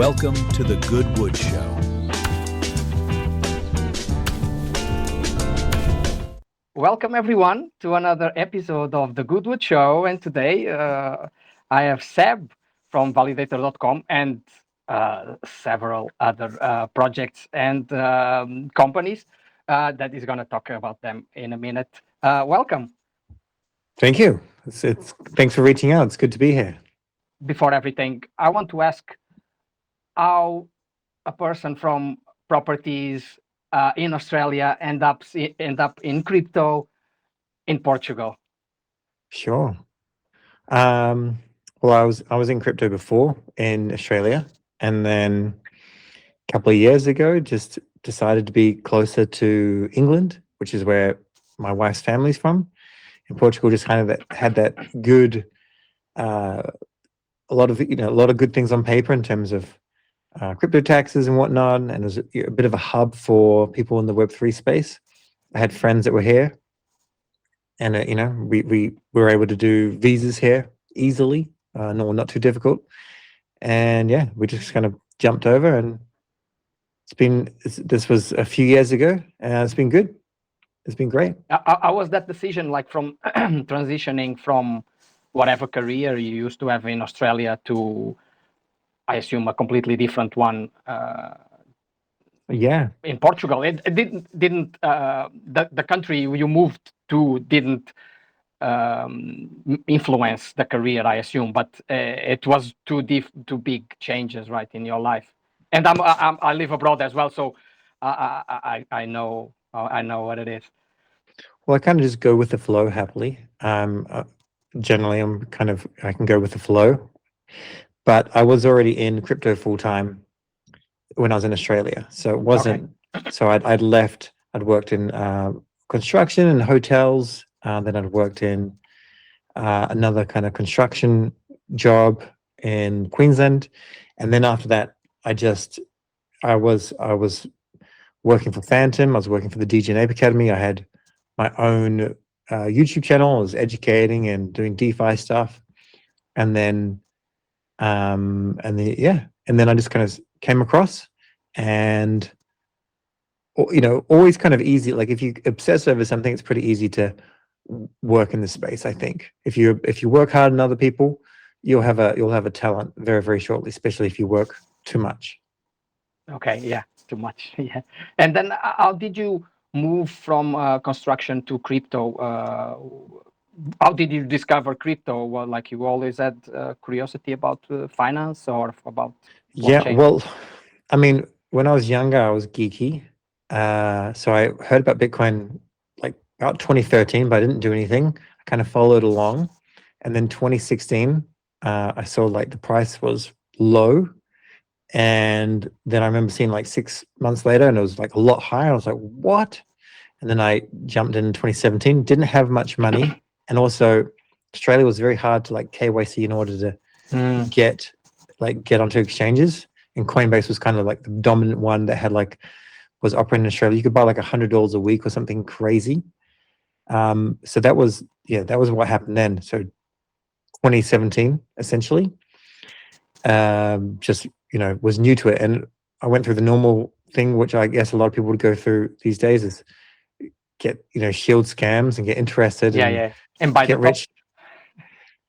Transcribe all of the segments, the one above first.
Welcome to the Goodwood Show. Welcome everyone to another episode of the Goodwood Show, and today I have Seb from validator.com and several other projects and companies that is going to talk about them in a minute. Welcome. Thank you. Thanks for reaching out. It's good to be here. Before everything, I want to ask how a person from properties in Australia end up in crypto in Portugal. Sure. Well, I was in crypto before in Australia, and then a couple of years ago, just decided to be closer to England, which is where my wife's family's from. And Portugal just kind of had that good, a lot of good things on paper in terms of crypto taxes and whatnot, and it was a bit of a hub for people in the Web3 space. I had friends that were here, and we were able to do visas here easily, not too difficult. And yeah, we just kind of jumped over, and this was a few years ago, and it's been good. It's been great. How was that decision, like from transitioning from whatever career you used to have in Australia to, I assume, a completely different one? Yeah. In Portugal, it didn't the country you moved to didn't influence the career, I assume, but it was two big changes, right, in your life. And I live abroad as well, so I know what it is. Well, I kind of just go with the flow happily. Generally, I can go with the flow. But I was already in crypto full time when I was in Australia, so it wasn't. Okay. So I'd left. I'd worked in construction and hotels. Then I'd worked in another kind of construction job in Queensland, and then after that, I was working for Phantom. I was working for the Degen Academy. I had my own YouTube channel. I was educating and doing DeFi stuff, and then I just kind of came across, and always kind of easy. Like if you obsess over something, it's pretty easy to work in this space. I think if you work hard on other people, you'll have a talent very, very shortly, especially if you work too much. Okay, yeah, too much. Yeah. And then how did you move from construction to crypto? How did you discover crypto? Well, like you always had curiosity about finance or about blockchain? Yeah, well, I mean, when I was younger, I was geeky. So I heard about Bitcoin like about 2013, but I didn't do anything. I kind of followed along. And then 2016, I saw like the price was low. And then I remember seeing like 6 months later, and it was like a lot higher. I was like, what? And then I jumped in 2017, didn't have much money. And also Australia was very hard to like KYC in order to get onto exchanges. And Coinbase was kind of like the dominant one that was operating in Australia. You could buy like $100 a week or something crazy. So that was what happened then. So 2017, essentially, was new to it. And I went through the normal thing, which I guess a lot of people would go through these days, is get, shield scams and get interested. And buy get rich.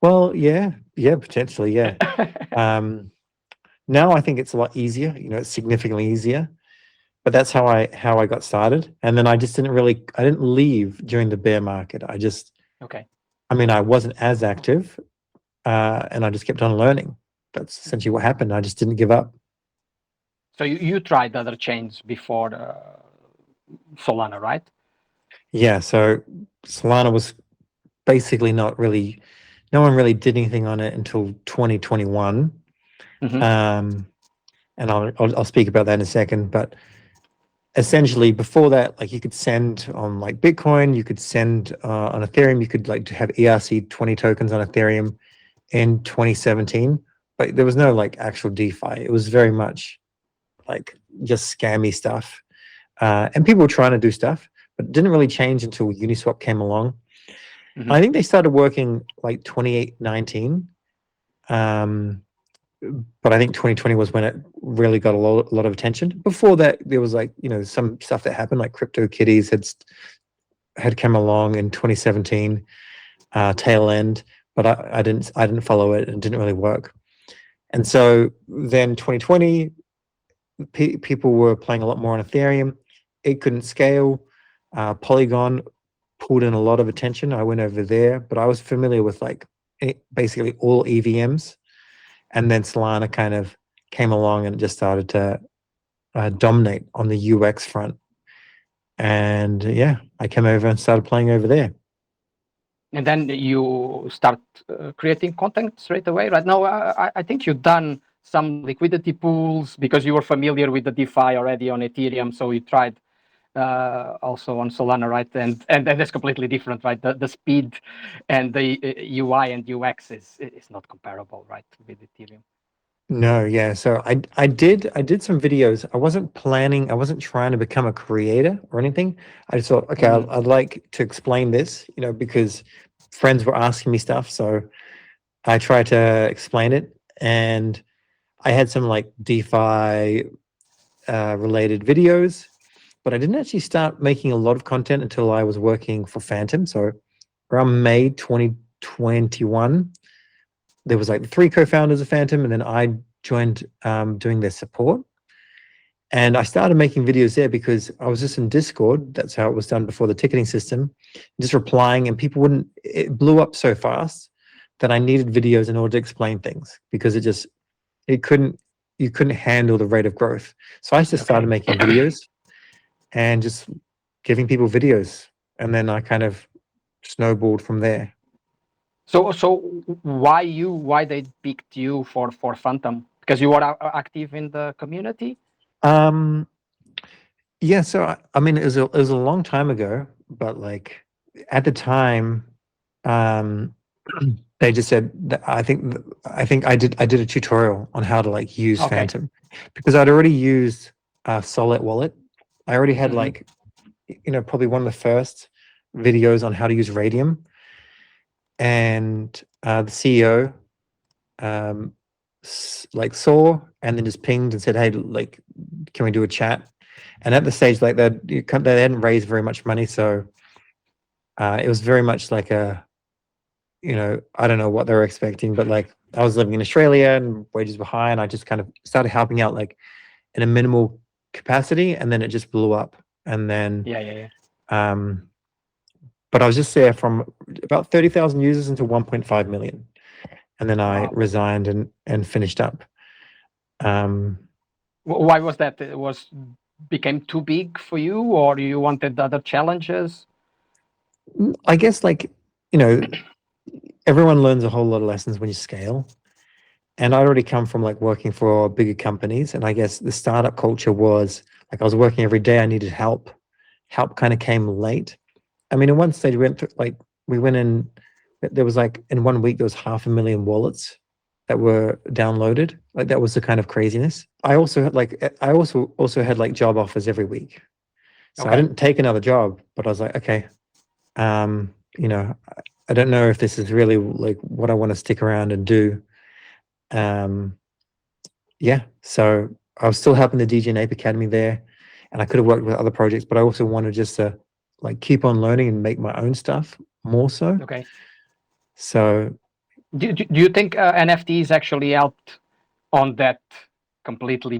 Well, yeah, potentially, yeah. Now I think it's a lot easier. It's significantly easier. But that's how I got started. And then I didn't leave during the bear market. I wasn't as active, and I just kept on learning. That's essentially what happened. I just didn't give up. So you tried other chains before Solana, right? Yeah. So Solana was basically no one really did anything on it until 2021. Mm-hmm. And I'll speak about that in a second. But essentially before that, like you could send on like Bitcoin, you could send on Ethereum, you could like have ERC20 tokens on Ethereum in 2017. But there was no like actual DeFi. It was very much like just scammy stuff. And people were trying to do stuff, but it didn't really change until Uniswap came along. Mm-hmm. I think they started working like 2019. but I think 2020 was when it really got a lot of attention. Before that, there was like, some stuff that happened, like CryptoKitties had come along in 2017, tail end, but I didn't follow it, and it didn't really work. And so then 2020, people were playing a lot more on Ethereum. It couldn't scale. Polygon pulled in a lot of attention. I went over there, but I was familiar with like basically all EVMs. And then Solana kind of came along and just started to dominate on the UX front. And yeah, I came over and started playing over there. And then you start creating content straight away. Right now, I think you've done some liquidity pools because you were familiar with the DeFi already on Ethereum. So you tried also on Solana, right? And that's completely different, right? The speed and the UI and UX is not comparable, right, with Ethereum. No, yeah. So I did some videos. I wasn't trying to become a creator or anything. I just thought, okay, I'd like to explain this, because friends were asking me stuff. So I tried to explain it, and I had some like DeFi related videos, but I didn't actually start making a lot of content until I was working for Phantom. So around May 2021, there was like 3 co-founders of Phantom, and then I joined doing their support. And I started making videos there because I was just in Discord. That's how it was done before the ticketing system, just replying, and people it blew up so fast that I needed videos in order to explain things, because you couldn't handle the rate of growth. So I just started making videos and just giving people videos, and then I kind of snowballed from there. So why they picked you for Phantom? Because you were active in the community? Yeah, so I mean, it was a long time ago, but like at the time, they just said that I think I did a tutorial on how to like use Phantom, because I'd already used Solid Wallet. I already had like, probably one of the first videos on how to use Radium. And the CEO like saw, and then just pinged and said, hey, like, can we do a chat? And at the stage, like, they hadn't raised very much money, so it was very much like a, I don't know what they were expecting, but like I was living in Australia and wages were high, and I just kind of started helping out like in a minimal capacity, and then it just blew up. And then but I was just there from about 30,000 users into 1.5 million. And then I resigned and finished up. Why was that? It became too big for you, or you wanted other challenges? I guess like, everyone learns a whole lot of lessons when you scale. And I'd already come from like working for bigger companies. And I guess the startup culture was like, I was working every day. I needed help. Help kind of came late. I mean, in one stage we went in, there was like, in 1 week, there was 500,000 wallets that were downloaded. Like that was the kind of craziness. I also had like job offers every week. So I didn't take another job, but I was like, okay, I don't know if this is really like what I want to stick around and do. So I was still helping the DGA Academy there, and I could have worked with other projects, but I also wanted just to like keep on learning and make my own stuff more so. Okay. So do you think NFTs actually helped on that completely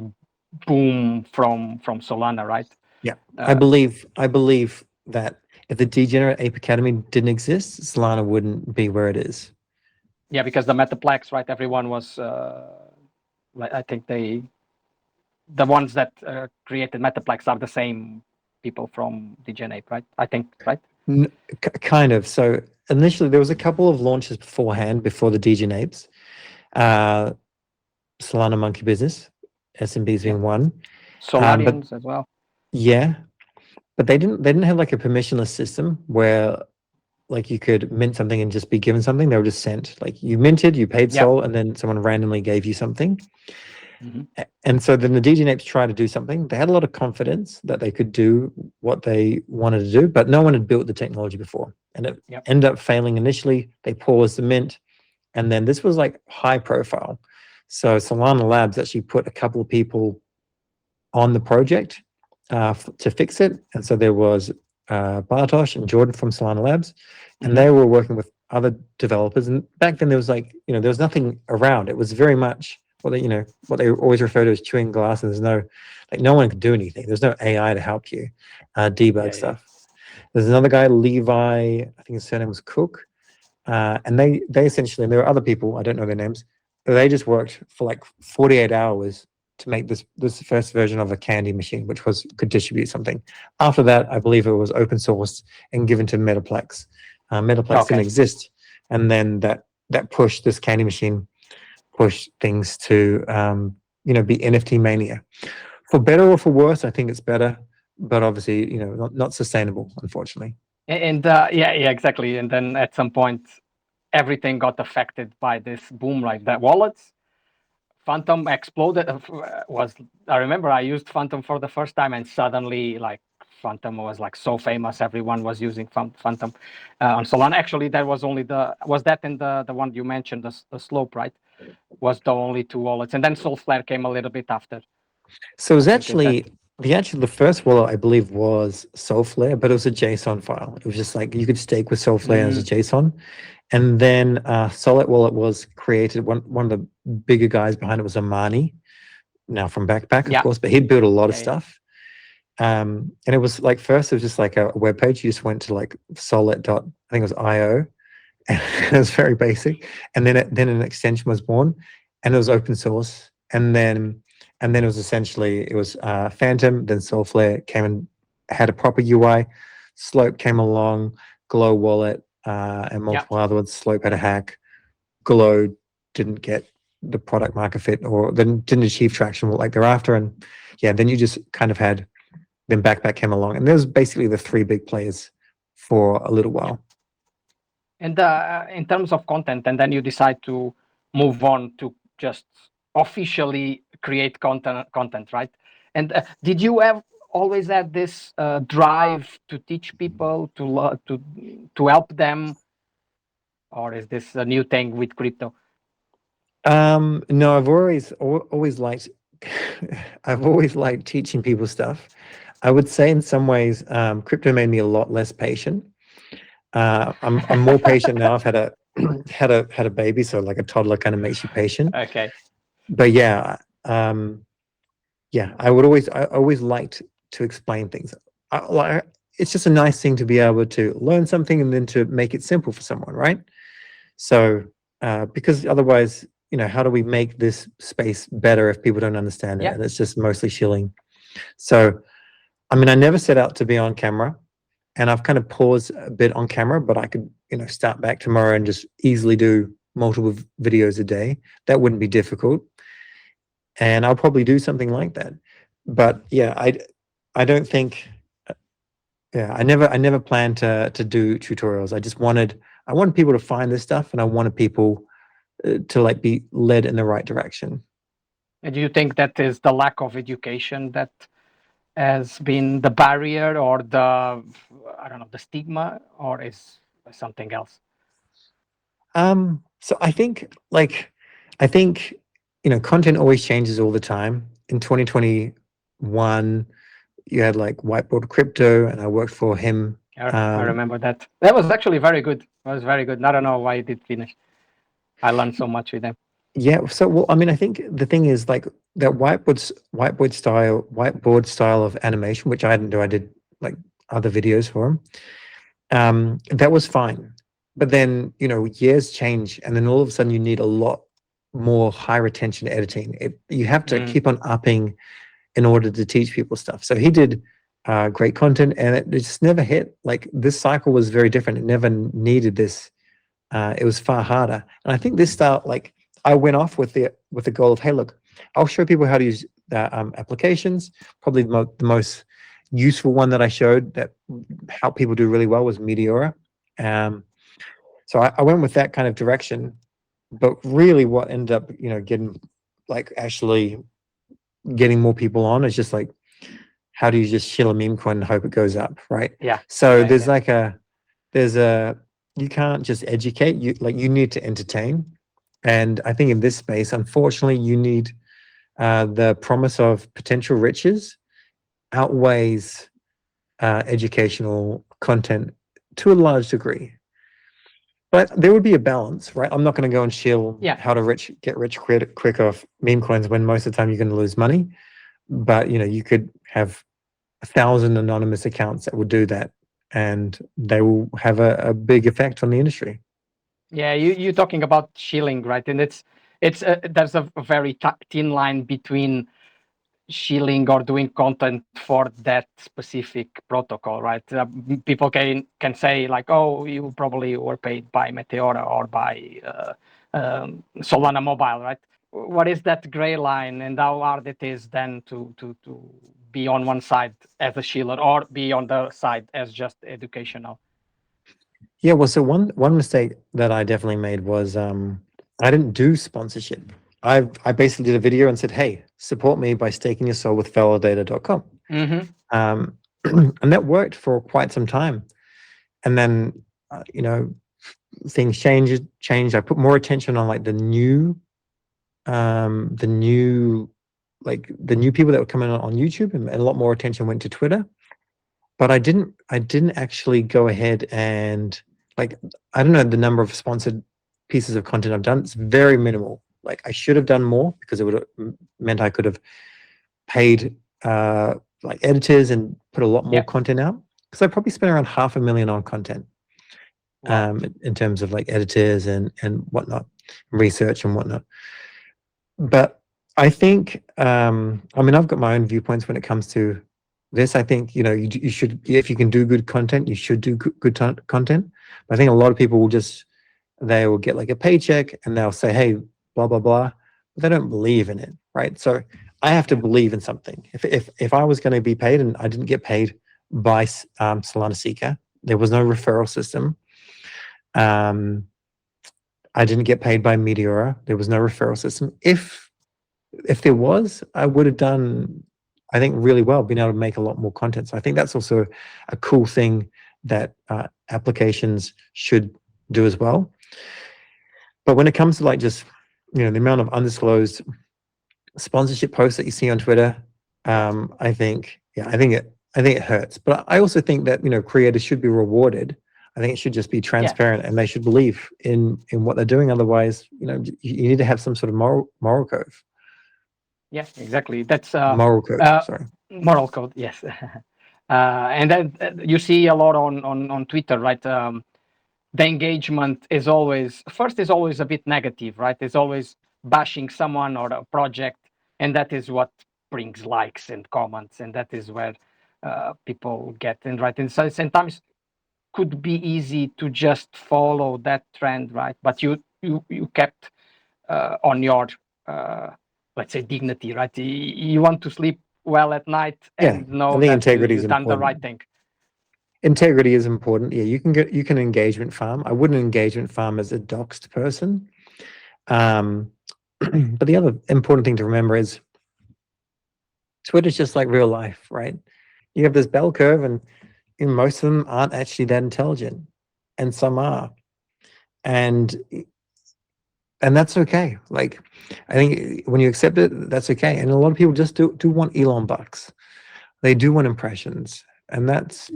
boom from Solana, right? Yeah, I believe that if the DGA Academy didn't exist, Solana wouldn't be where it is. Yeah, because the Metaplex, right? Everyone was like, I think the ones that created Metaplex are the same people from DGA, right? I think, right? Kind of. So initially there was a couple of launches beforehand, before the DGA. Solana Monkey Business, SMBs being one. Solarians as well. Yeah, but they didn't have like a permissionless system where like you could mint something and just be given something. They were just sent. Like you minted, you paid Sol, and then someone randomly gave you something. And so then the DGA tried to do something. They had a lot of confidence that they could do what they wanted to do, but no one had built the technology before. And it ended up failing initially. They paused the mint. And then this was like high profile. So Solana Labs actually put a couple of people on the project to fix it. And so there was Bartosz and Jordan from Solana Labs, and they were working with other developers. And back then there was like, there was nothing around. It was very much what they always refer to as chewing glass. And there's no one could do anything. There's no AI to help you debug stuff. There's another guy, Levi, I think his surname was Cook. And they essentially, and there were other people, I don't know their names, but they just worked for like 48 hours to make this first version of a candy machine, which could distribute something. After that, I believe it was open sourced and given to Metaplex. Metaplex didn't exist, and then that pushed this candy machine, pushed things to be NFT mania. For better or for worse, I think it's better, but obviously not sustainable, unfortunately. And yeah, exactly. And then at some point, everything got affected by this boom, right? The wallets. Phantom exploded. I remember I used Phantom for the first time, and suddenly, like, Phantom was like so famous. Everyone was using Phantom on Solana. Actually, that was only was that in the one you mentioned, the Slope, right? Was the only two wallets, and then Solflare came a little bit after. So it was actually the first wallet, I believe, was Solflare, but it was a JSON file. It was just like you could stake with Solflare as a JSON. And then Solid Wallet was created. One of the bigger guys behind it was Amani, now from Backpack, of course, but he'd built a lot of stuff. And it was like, first it was just like a web page. You just went to like solid. I think it was IO, and it was very basic. And then an extension was born, and it was open source. And then it was essentially Phantom. Then Solflare came and had a proper UI. Slope came along. Glow Wallet. And multiple other ones. Slope had a hack. Glow didn't get the product market fit, or then didn't achieve traction like thereafter. And then you just kind of had, then Backpack came along, and there was basically the three big players for a little while. And in terms of content, and then you decide to move on to just officially create content, right? And did you always had this drive to teach people, to help them, or is this a new thing with crypto? No, I've always liked I've always liked teaching people stuff. I would say in some ways crypto made me a lot less patient. I'm more patient now. I've had a baby, so like a toddler kind of makes you patient. Okay. But I always liked to explain things. It's just a nice thing to be able to learn something and then to make it simple for someone, right? So because otherwise, how do we make this space better if people don't understand it? And it's just mostly shilling. So, I mean, I never set out to be on camera, and I've kind of paused a bit on camera, but I could, start back tomorrow and just easily do multiple videos a day. That wouldn't be difficult. And I'll probably do something like that. But I don't think, I never planned to do tutorials. I wanted people to find this stuff, and I wanted people to like be led in the right direction. And do you think that is the lack of education that has been the barrier, or the stigma, or is something else? So I think content always changes all the time. In 2021, you had like Whiteboard Crypto, and I worked for him. I remember that. That was actually very good. It was very good. I don't know why it did finish. I learned so much with them. Yeah. So, well, I mean, I think the thing is like that whiteboard style of animation, which I didn't do. I did like other videos for him. That was fine. But then, years change, and then all of a sudden you need a lot more high retention editing. You have to keep on upping in order to teach people stuff. So he did great content, and it just never hit. Like, this cycle was very different. It never needed this. It was far harder. And I think this style, like, I went off with the goal of, hey, look, I'll show people how to use applications. Probably the most useful one that I showed that helped people do really well was Meteora. So I went with that kind of direction. But really what ended up, getting more people on is just like, how do you just shill a meme coin and hope it goes up, right? Yeah. So you can't just educate, you need to entertain. And I think in this space, unfortunately, you need the promise of potential riches outweighs educational content to a large degree. But there would be a balance, right? I'm not going to go and shill how to get rich quick off meme coins when most of the time you're going to lose money. But you could have 1,000 anonymous accounts that will do that, and they will have a big effect on the industry. Yeah, you're talking about shilling, right? And it's there's a very thin line between shilling or doing content for that specific protocol, right? People can say like, oh, you probably were paid by Meteora or by Solana Mobile, right? What is that gray line, and how hard it is then to be on one side as a shiller or be on the side as just educational? Yeah, well, so one mistake that I definitely made was I didn't do sponsorship. I basically did a video and said, hey, support me by staking your soul with validator.com. And that worked for quite some time. And then, things changed. I put more attention on like the new people that were coming on YouTube, and a lot more attention went to Twitter. But I didn't actually go ahead and I don't know the number of sponsored pieces of content I've done. It's very minimal. Like I should have done more, because it would have meant I could have paid editors and put a lot more content out, because I probably spent around $500,000 on content. Wow. In terms of like editors and whatnot, research and whatnot. But I think I've got my own viewpoints when it comes to this. I think you should, if you can do good content, you should do good content. But I think a lot of people they will get like a paycheck and they'll say, hey, blah blah blah, but they don't believe in it, right? So I have to believe in something. If I was going to be paid, and I didn't get paid by Solana Seeker, there was no referral system. I didn't get paid by Meteora. There was no referral system. If there was, I would have done, I think, really well, being able to make a lot more content. So I think that's also a cool thing that applications should do as well. But when it comes to like just the amount of undisclosed sponsorship posts that you see on Twitter, I think it hurts. But I also think that creators should be rewarded. I think it should just be transparent, and they should believe in what they're doing. Otherwise, you need to have some sort of moral code. Yeah, exactly. That's moral code. Sorry, moral code. Yes, and then you see a lot on Twitter, right? The engagement is always a bit negative, right? It's always bashing someone or a project, and that is what brings likes and comments, and that is where people get in, right? And so sometimes could be easy to just follow that trend, right? But you kept on your let's say dignity, right? You want to sleep well at night and know that integrity you've done the right thing. Integrity is important. Yeah, you can engagement farm. I wouldn't engagement farm as a doxed person. But the other important thing to remember is Twitter's just like real life, right? You have this bell curve, and most of them aren't actually that intelligent, and some are, and that's okay. Like, I think when you accept it, that's okay. And a lot of people just do want Elon bucks. They do want impressions, and that's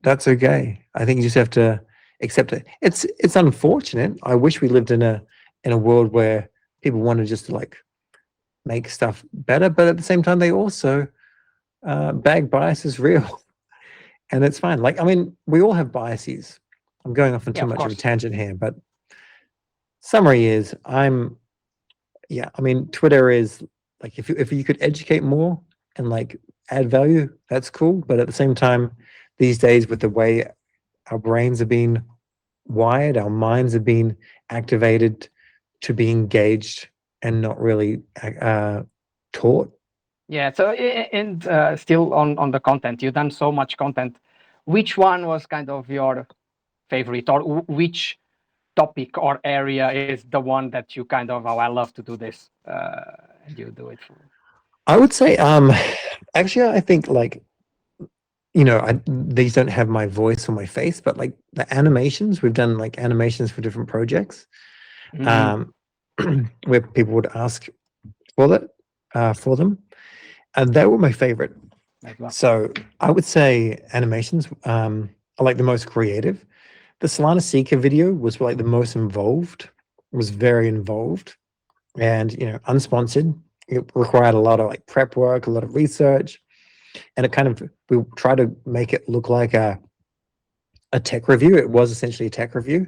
that's okay. I think you just have to accept it. It's unfortunate. I wish we lived in a world where people wanted just to like make stuff better, but at the same time, they also bag bias is real. And it's fine. Like, I mean, we all have biases. I'm going off on too much of a tangent here, but summary is Twitter is like, if you could educate more and like add value, that's cool. But at the same time, these days, with the way our brains are being wired, our minds are being activated to be engaged and not really taught. Yeah. So, and still on the content, you've done so much content. Which one was kind of your favorite, or which topic or area is the one that you kind of, I love to do this, and you do it for? I would say, actually, I think like, these don't have my voice or my face, but like the animations, we've done like animations for different projects. where people would ask for that for them, and they were my favorite. as well. So I would say animations are like the most creative. The Solana Seeker video was like the most involved. Was very involved, and unsponsored. It required a lot of like prep work, a lot of research, and it kind of, we try to make it look like a tech review. It was essentially a tech review,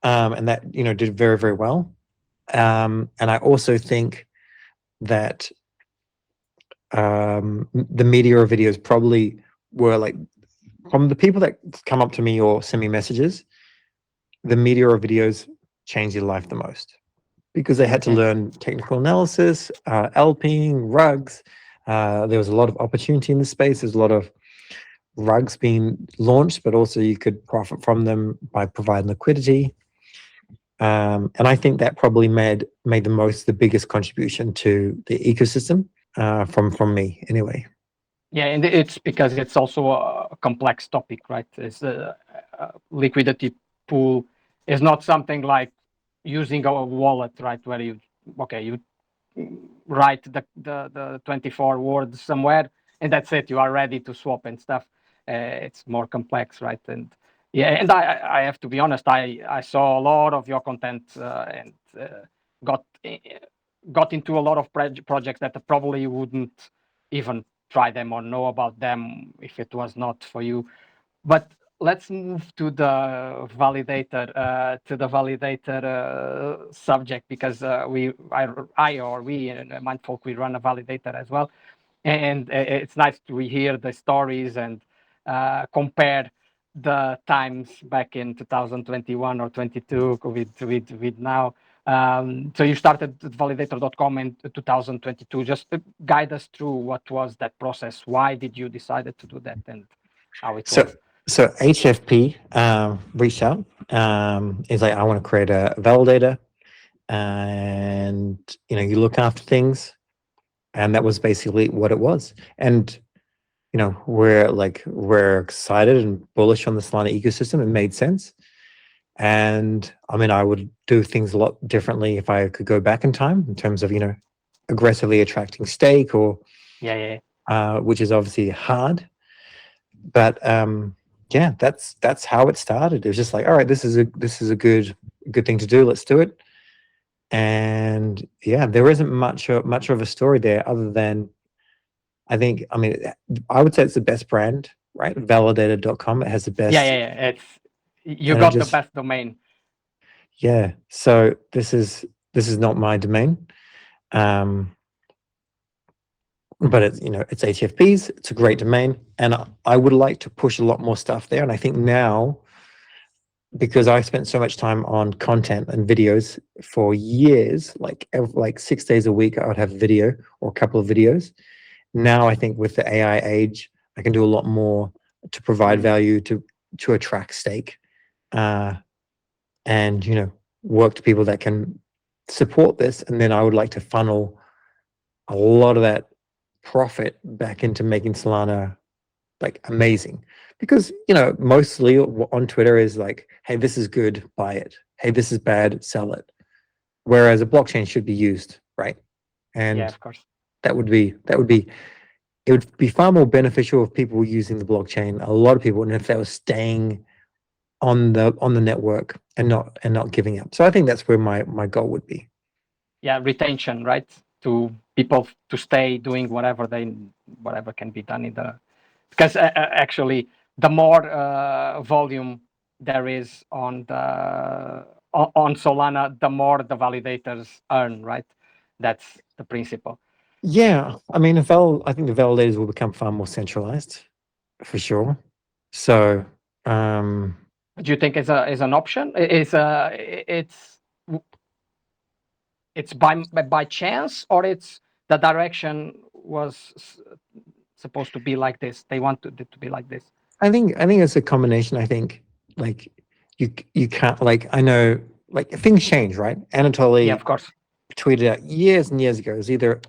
and that did very, very well. And I also think that the Meteora videos probably were like, from the people that come up to me or send me messages, the Meteora videos changed their life the most, because they had to learn technical analysis, LPing, rugs. There was a lot of opportunity in the space. There's a lot of rugs being launched, but also you could profit from them by providing liquidity. And I think that probably made the biggest contribution to the ecosystem from me anyway. Yeah, and it's because it's also a complex topic, right? It's a liquidity pool is not something like using a wallet, right? Where you write the 24 words somewhere and that's it. You are ready to swap and stuff. It's more complex, right? And yeah, and I have to be honest. I saw a lot of your content and got into a lot of projects that probably wouldn't even try them or know about them if it was not for you. But let's move to the validator subject, because we and Mindfolk, we run a validator as well, and it's nice to hear the stories and compare the times back in 2021 or 22 with now. So you started validator.com in 2022. Just guide us through what was that process. Why did you decide to do that, and how it was? So HFP reached out. Is like, I want to create a validator, and you look after things, and that was basically what it was. And we're excited and bullish on the Solana ecosystem. It made sense. And I mean, I would do things a lot differently if I could go back in time, in terms of aggressively attracting stake, or which is obviously hard. But yeah, that's how it started. It was just like, all right, this is a good thing to do. Let's do it. And yeah, there isn't much of a story there, other than I would say it's the best brand, right? Validator.com. It has the best. Yeah. You got the best domain. Yeah. So this is not my domain. But it's it's HFP's. It's a great domain, and I would like to push a lot more stuff there. And I think now, because I spent so much time on content and videos for years, like 6 days a week, I would have a video or a couple of videos. Now I think with the AI age, I can do a lot more to provide value, to attract stake, and work to people that can support this. And then I would like to funnel a lot of that profit back into making Solana like amazing, because mostly on Twitter is like, hey, this is good, buy it. Hey, this is bad, sell it. Whereas a blockchain should be used, right? And yeah, of course, it would be far more beneficial if people were using the blockchain, a lot of people, and if they were staying on the network and not giving up. So I think that's where my goal would be. Yeah, retention, right? To people to stay doing whatever can be done because actually the more volume there is on Solana, the more the validators earn, right? That's the principle. Yeah, I mean, I think the validators will become far more centralized, for sure. So, do you think is an option? It's by chance, or it's the direction was supposed to be like this? They wanted it to be like this. I think it's a combination. I think like you can't, like, I know like things change, right? Anatoly, yeah, of course, tweeted out years and years ago. It was either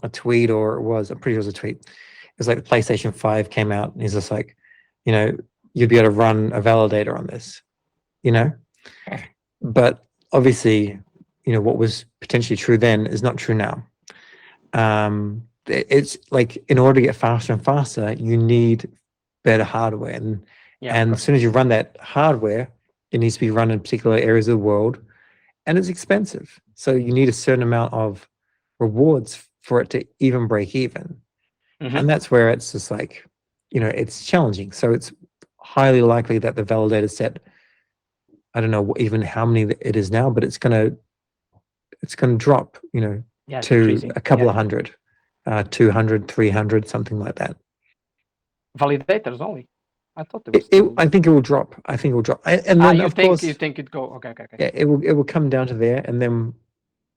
a tweet or I'm pretty sure it was a tweet. It was like the PlayStation 5 came out, and he's just like, you'd be able to run a validator on this, But obviously, what was potentially true then is not true now. It's like, in order to get faster and faster, you need better hardware, and as soon as you run that hardware, it needs to be run in particular areas of the world, and it's expensive. So you need a certain amount of rewards for it to even break even. And that's where it's just like, it's challenging. So it's highly likely that the validator set, I don't know even how many it is now, but it's gonna drop, to decreasing. a couple of hundred, 200, 300, something like that. Validators only. I thought it was. I think it will drop. And then of course, you think it go? Okay. Yeah, it will come down to there, and then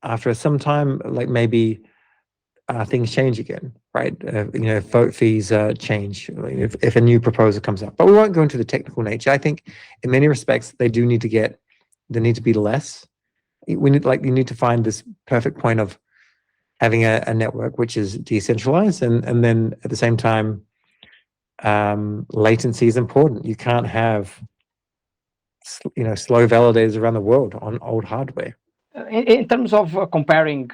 after some time, like maybe things change again, right? If vote fees change, if a new proposal comes up. But we won't go into the technical nature. I think in many respects they need to be less. You need to find this perfect point of having a network which is decentralized, and then at the same time, latency is important. You can't have slow validators around the world on old hardware. In terms of comparing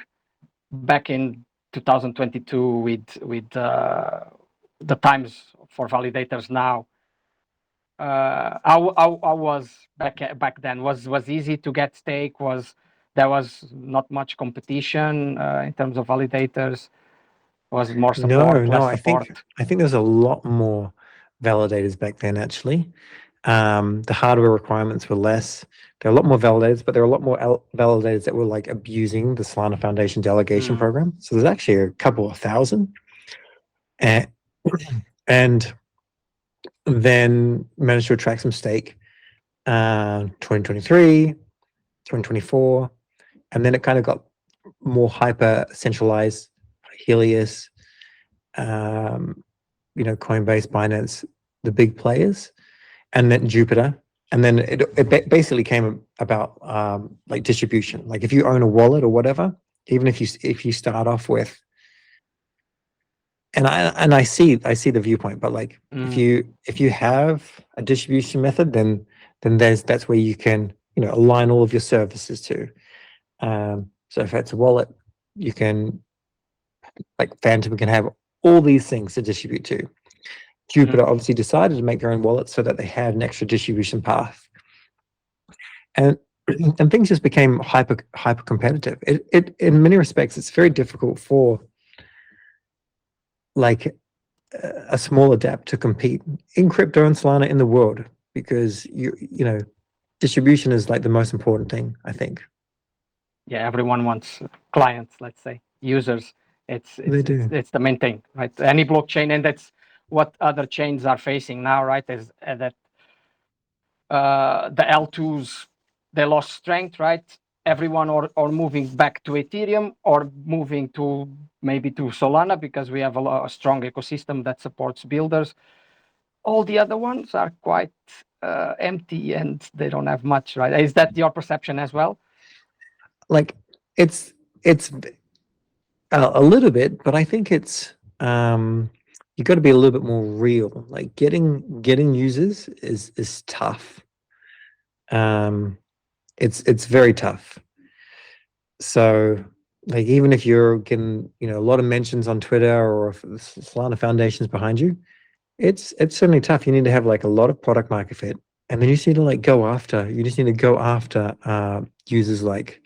back in 2022 with the times for validators now, how was back then? Was easy to get stake? There was not much competition in terms of validators? Was more support? No, less support? I think there's a lot more validators back then, actually. The hardware requirements were less. There are a lot more validators, but there are a lot more validators that were like abusing the Solana Foundation delegation program. So there's actually a couple of thousand. And then managed to attract some stake 2023, 2024. And then it kind of got more hyper-centralized. Helios, Coinbase, Binance, the big players, and then Jupiter. And then it basically came about like distribution. Like if you own a wallet or whatever, even if you start off with, and I see the viewpoint, but like if you have a distribution method, then that's where you can align all of your services to. So if it's a wallet, you can, like Phantom can have all these things to distribute to. Jupiter obviously decided to make their own wallet so that they had an extra distribution path, and things just became hyper competitive. It in many respects, it's very difficult for like a smaller dApp to compete in crypto and Solana in the world, because distribution is like the most important thing, I think. Yeah, everyone wants clients, let's say, users. It's the main thing, right? Any blockchain, and that's what other chains are facing now, right? Is that the L2s, they lost strength, right? Everyone or moving back to Ethereum or moving to maybe to Solana, because we have a strong ecosystem that supports builders. All the other ones are quite empty and they don't have much, right? Is that your perception as well? Like it's a little bit, but I think it's you got to be a little bit more real. Like getting users is tough. It's very tough. So like even if you're getting a lot of mentions on Twitter, or if the Solana Foundation's behind you, it's certainly tough. You need to have like a lot of product market fit, and then you just need to go after users like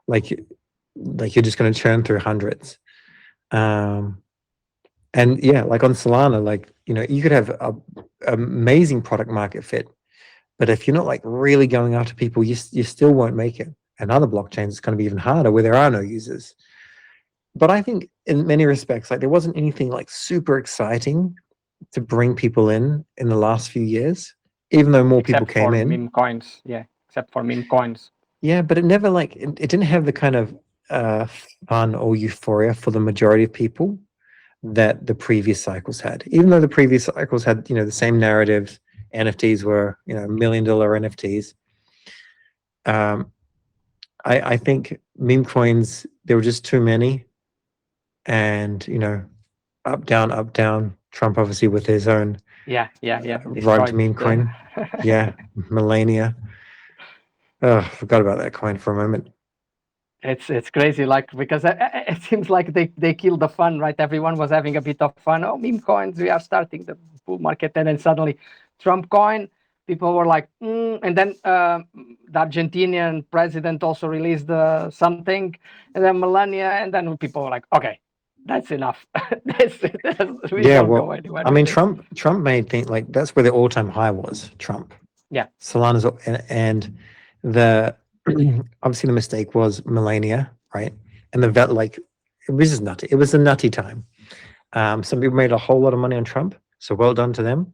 you're just going to churn through hundreds. And yeah, like on Solana, like, you could have a amazing product market fit, but if you're not like really going after people, you still won't make it. And other blockchains, it's going to be even harder where there are no users. But I think in many respects, like there wasn't anything like super exciting to bring people in the last few years, even though more people came in. Meme coins, yeah. Except for meme coins. Yeah, but it never like it didn't have the kind of fun or euphoria for the majority of people that the previous cycles had. Even though the previous cycles had the same narratives, NFTs were $1 million NFTs. I think meme coins, there were just too many, and up down. Trump obviously with his own rogue meme coin. Yeah, Melania. Oh, forgot about that coin for a moment. It's crazy, like, because it seems like they killed the fun, right? Everyone was having a bit of fun. Oh, meme coins, we are starting the bull market, and then suddenly Trump coin, people were like, and then the Argentinian president also released something, and then Melania, and then people were like, okay, that's enough. We Yeah, don't go well, anywhere I with mean, this. Trump made things like that's where the all-time high was. Trump, Yeah. Solana's, and the obviously the mistake was Melania, right? And the vet, like, it was just nutty. It was a nutty time. Some people made a whole lot of money on Trump, so well done to them.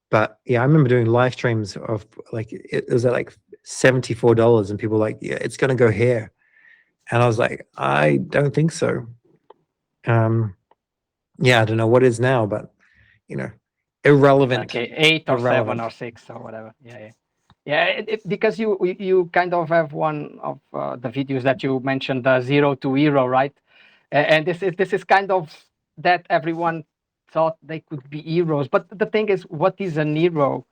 But yeah, I remember doing live streams of like it was at like $74, and people were like, yeah, it's gonna go here, and I was like, I don't think so. Yeah, I don't know what is now, but you know, irrelevant. Okay, 8 or 7 Irrelevant. or 6 or whatever. Yeah. Because you kind of have one of the videos that you mentioned, the 0 to hero, right? And this is kind of that everyone thought they could be heroes. But the thing is, what is an hero?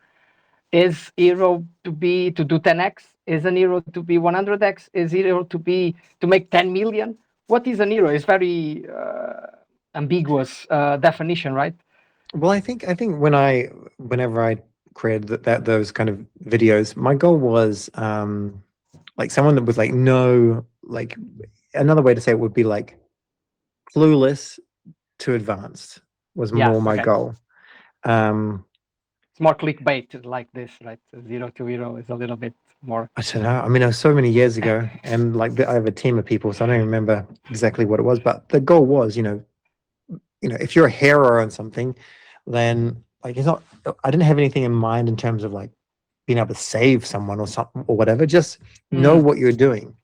Is hero to do 10x? Is an hero to be 100x? Is hero to make 10 million? What is an hero? It's very ambiguous definition, right? Well, I think whenever I created those kind of videos, my goal was like someone that was like another way to say it would be like clueless to advanced was more my goal. It's more clickbait like this, right? 0 to hero is a little bit more. I don't know. I mean, it was so many years ago, and like I have a team of people, so I don't remember exactly what it was. But the goal was, if you're a hero on something, then like it's not. I didn't have anything in mind in terms of like being able to save someone or something or whatever. Just know what you're doing.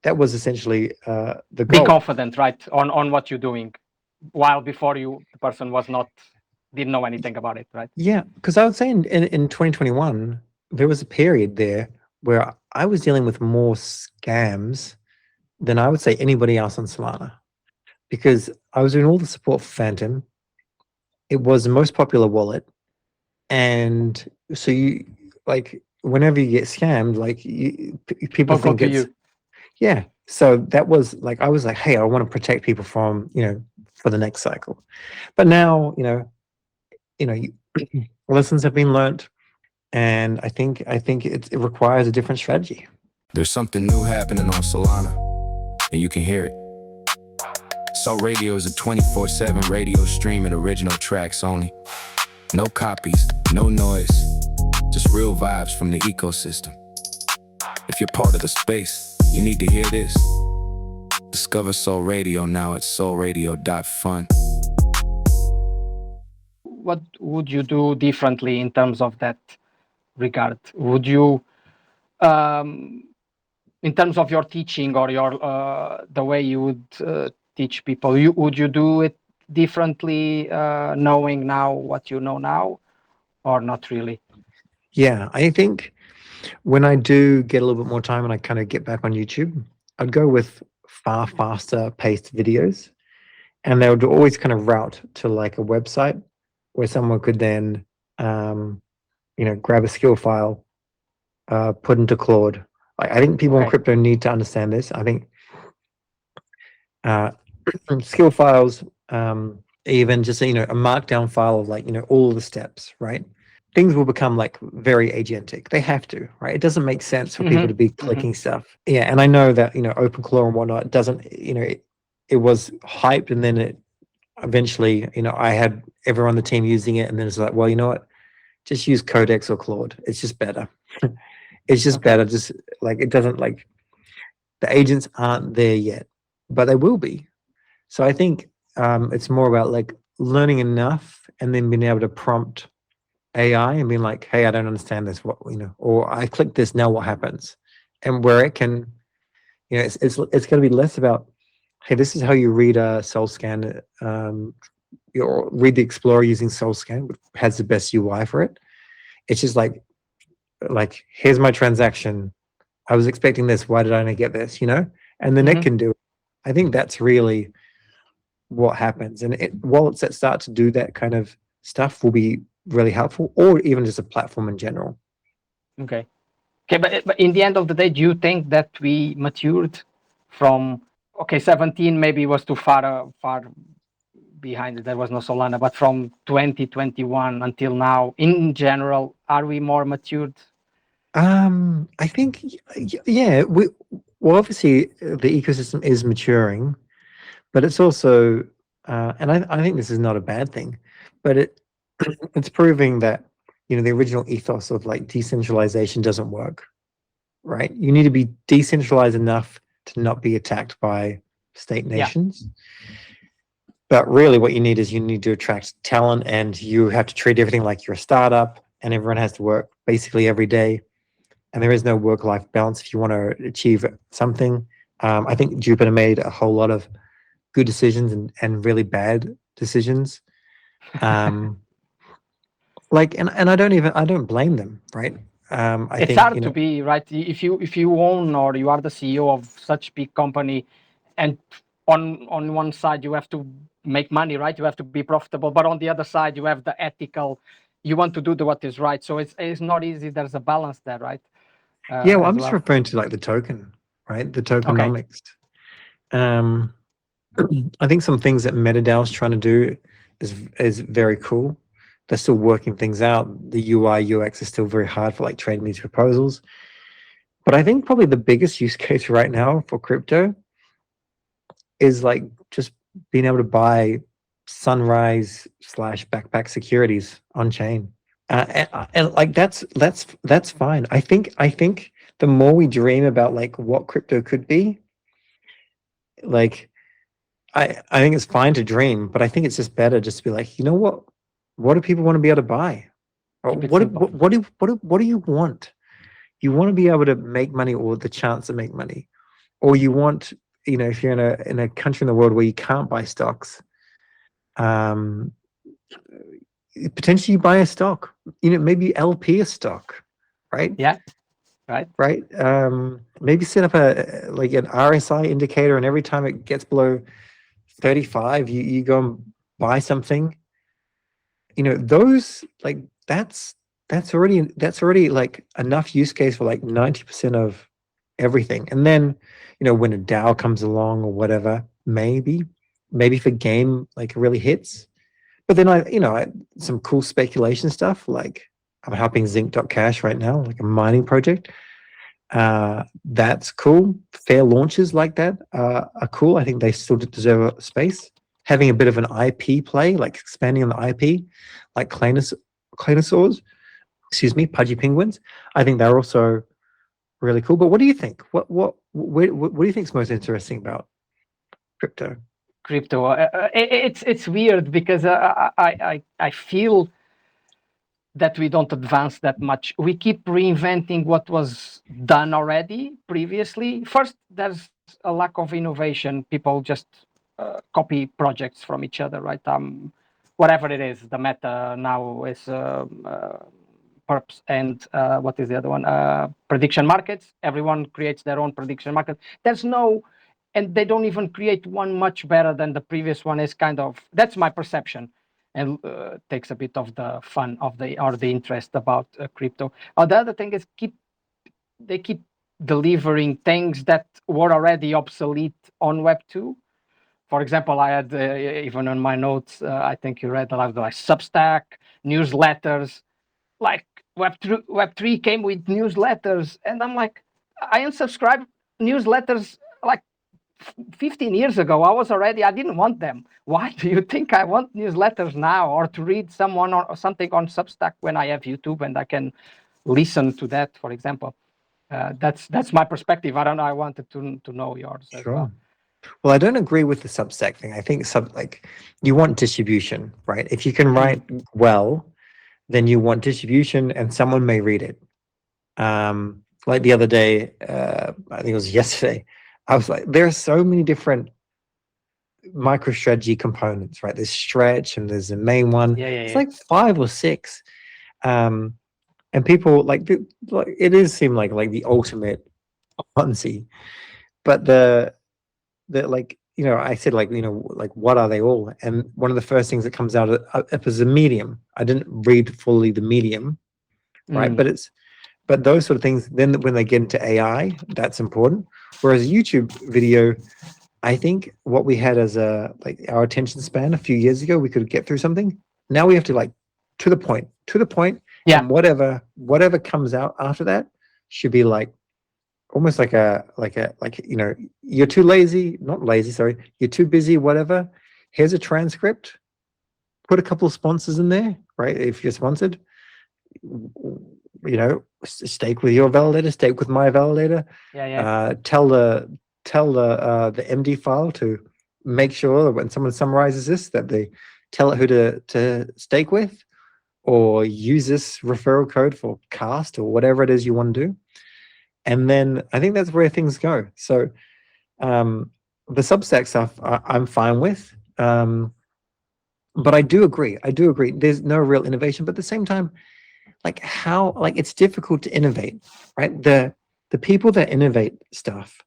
That was essentially the goal. Be confident, right, on what you're doing, while before the person didn't know anything about it, right? Yeah, because I would say in 2021 there was a period there where I was dealing with more scams than I would say anybody else on Solana, because I was doing all the support for Phantom. It was the most popular wallet, and so you like whenever you get scammed, like people think to it's you. Yeah. So that was like I was like, hey, I want to protect people from for the next cycle. But now lessons have been learned, and I think it requires a different strategy. There's something new happening on Solana, and you can hear it. Sol Radio is a 24/7 radio stream and original tracks only. No copies, no noise, just real vibes from the ecosystem. If you're part of the space, you need to hear this. Discover Sol Radio now at solradio.fun. What would you do differently in terms of that regard? Would you, in terms of your teaching or your the way you would teach people, would you do it differently, knowing now what you know now, or not really? Yeah, I think when I do get a little bit more time and I kind of get back on YouTube, I'd go with far faster paced videos, and they would always kind of route to like a website where someone could then grab a skill file, put into Claude. I think people in crypto need to understand this. I think skill files, even just a markdown file of like all of the steps, right? Things will become like very agentic. They have to, right? It doesn't make sense for people to be clicking stuff. Yeah, and I know that OpenClaw and whatnot doesn't. It was hyped, and then it eventually, I had everyone on the team using it, and then it's like, well, you know what? Just use Codex or Claude. It's just better. It's just better. Just like it doesn't like the agents aren't there yet, but they will be. So I think it's more about like learning enough and then being able to prompt AI and being like, hey, I don't understand this. What or I click this, now what happens? And where it can, it's going to be less about, hey, this is how you read a Sol Scan, or read the Explorer using Sol Scan, which has the best UI for it. It's just like here's my transaction. I was expecting this. Why did I not get this? And then it can do it. I think that's really what happens. And wallets that start to do that kind of stuff will be really helpful, or even just a platform in general. Okay. Okay, but in the end of the day, do you think that we matured from 17 maybe was too far behind it, there was no Solana, but from 2021 until now, in general, are we more matured? I think, yeah, well, obviously the ecosystem is maturing, but it's also, and I think this is not a bad thing, but it's proving that, you know, the original ethos of like decentralization doesn't work, right? You need to be decentralized enough to not be attacked by state nations. But really what you need is you need to attract talent, and you have to treat everything like you're a startup, and everyone has to work basically every day. And there is no work-life balance if you want to achieve something. I think Jupiter made a whole lot of good decisions and really bad decisions. Like, and I don't blame them, right? I it's think, hard you know, to be right if you own or you are the CEO of such big company, and on one side you have to make money, right? You have to be profitable, but on the other side you have the ethical. You want to do what is right, so it's not easy. There's a balance there, right? yeah, well, I'm as just well. referring to like the token, right? The tokenomics. Okay. I think some things that MetaDAO is trying to do is very cool. They're still working things out. The UI UX is still very hard for like trading these proposals. But I think probably the biggest use case right now for crypto is like just being able to buy sunrise / backpack securities on chain. And like that's fine. I think the more we dream about like what crypto could be, like I think it's fine to dream, but I think it's just better just to be like, you know what do people want to be able to buy? Or Keep it what simple. what do you want? You want to be able to make money, or the chance to make money, or you want, you know, if you're in a country in the world where you can't buy stocks, potentially you buy a stock, you know, maybe LP a stock, right? Yeah. Right. Maybe set up a like an RSI indicator, and every time it gets below 35, you go and buy something. You know, those like that's already like enough use case for like 90% of everything. And then, you know, when a DAO comes along or whatever, maybe if a game like really hits. But then some cool speculation stuff, like I'm helping zinc.cash right now, like a mining project. That's cool. Fair launches like that are cool. I think they still deserve a space. Having a bit of an IP play, like expanding on the IP, like Claynosaurs, Pudgy Penguins. I think they're also really cool. But what do you think? What do you think is most interesting about crypto? It's weird because I feel that we don't advance that much. We keep reinventing what was done already previously. First, there's a lack of innovation. People just copy projects from each other, right? Whatever it is, the meta now is Perps and what is the other one? Prediction markets. Everyone creates their own prediction market. There's no, and they don't even create one much better than the previous one. Is kind of, that's my perception, and takes a bit of the fun of the interest about crypto. The other thing is they keep delivering things that were already obsolete on Web 2. For example, I had even on my notes, I think you read a lot of like Substack, newsletters. Like Web 3 came with newsletters, and I'm like, I unsubscribed newsletters like 15 years ago. I didn't want them. Why do you think I want newsletters now, or to read someone or something on Substack when I have YouTube and I can listen to that, for example? That's my perspective. I don't know. I wanted to know yours as well. Well, I don't agree with the Substack thing. I think you want distribution, right? If you can write well, then you want distribution, and someone may read it. Like the other day, I think it was yesterday, I was like, there are so many different MicroStrategy components, right? There's Stretch and there's the main one. It's like 5 or 6. And people like it seem like the ultimate Ponzi. But the like, you know, I said, like, you know, like, what are they all? And one of the first things that comes out it was a medium. I didn't read fully the medium, right? But but those sort of things, then when they get into AI, that's important. Whereas a YouTube video, I think what we had as our attention span a few years ago, we could get through something. Now we have to to the point, Yeah. and whatever comes out after that should be almost you're too lazy, not lazy, sorry, you're too busy, whatever. Here's a transcript. Put a couple of sponsors in there, right? If you're sponsored, stake with your validator, stake with my validator. Tell the MD file to make sure that when someone summarizes this, that they tell it who to stake with, or use this referral code for cast or whatever it is you want to do. And then I think that's where things go. So the Substack stuff I'm fine with. But I do agree. There's no real innovation, but at the same time, it's difficult to innovate, right? The people that innovate stuff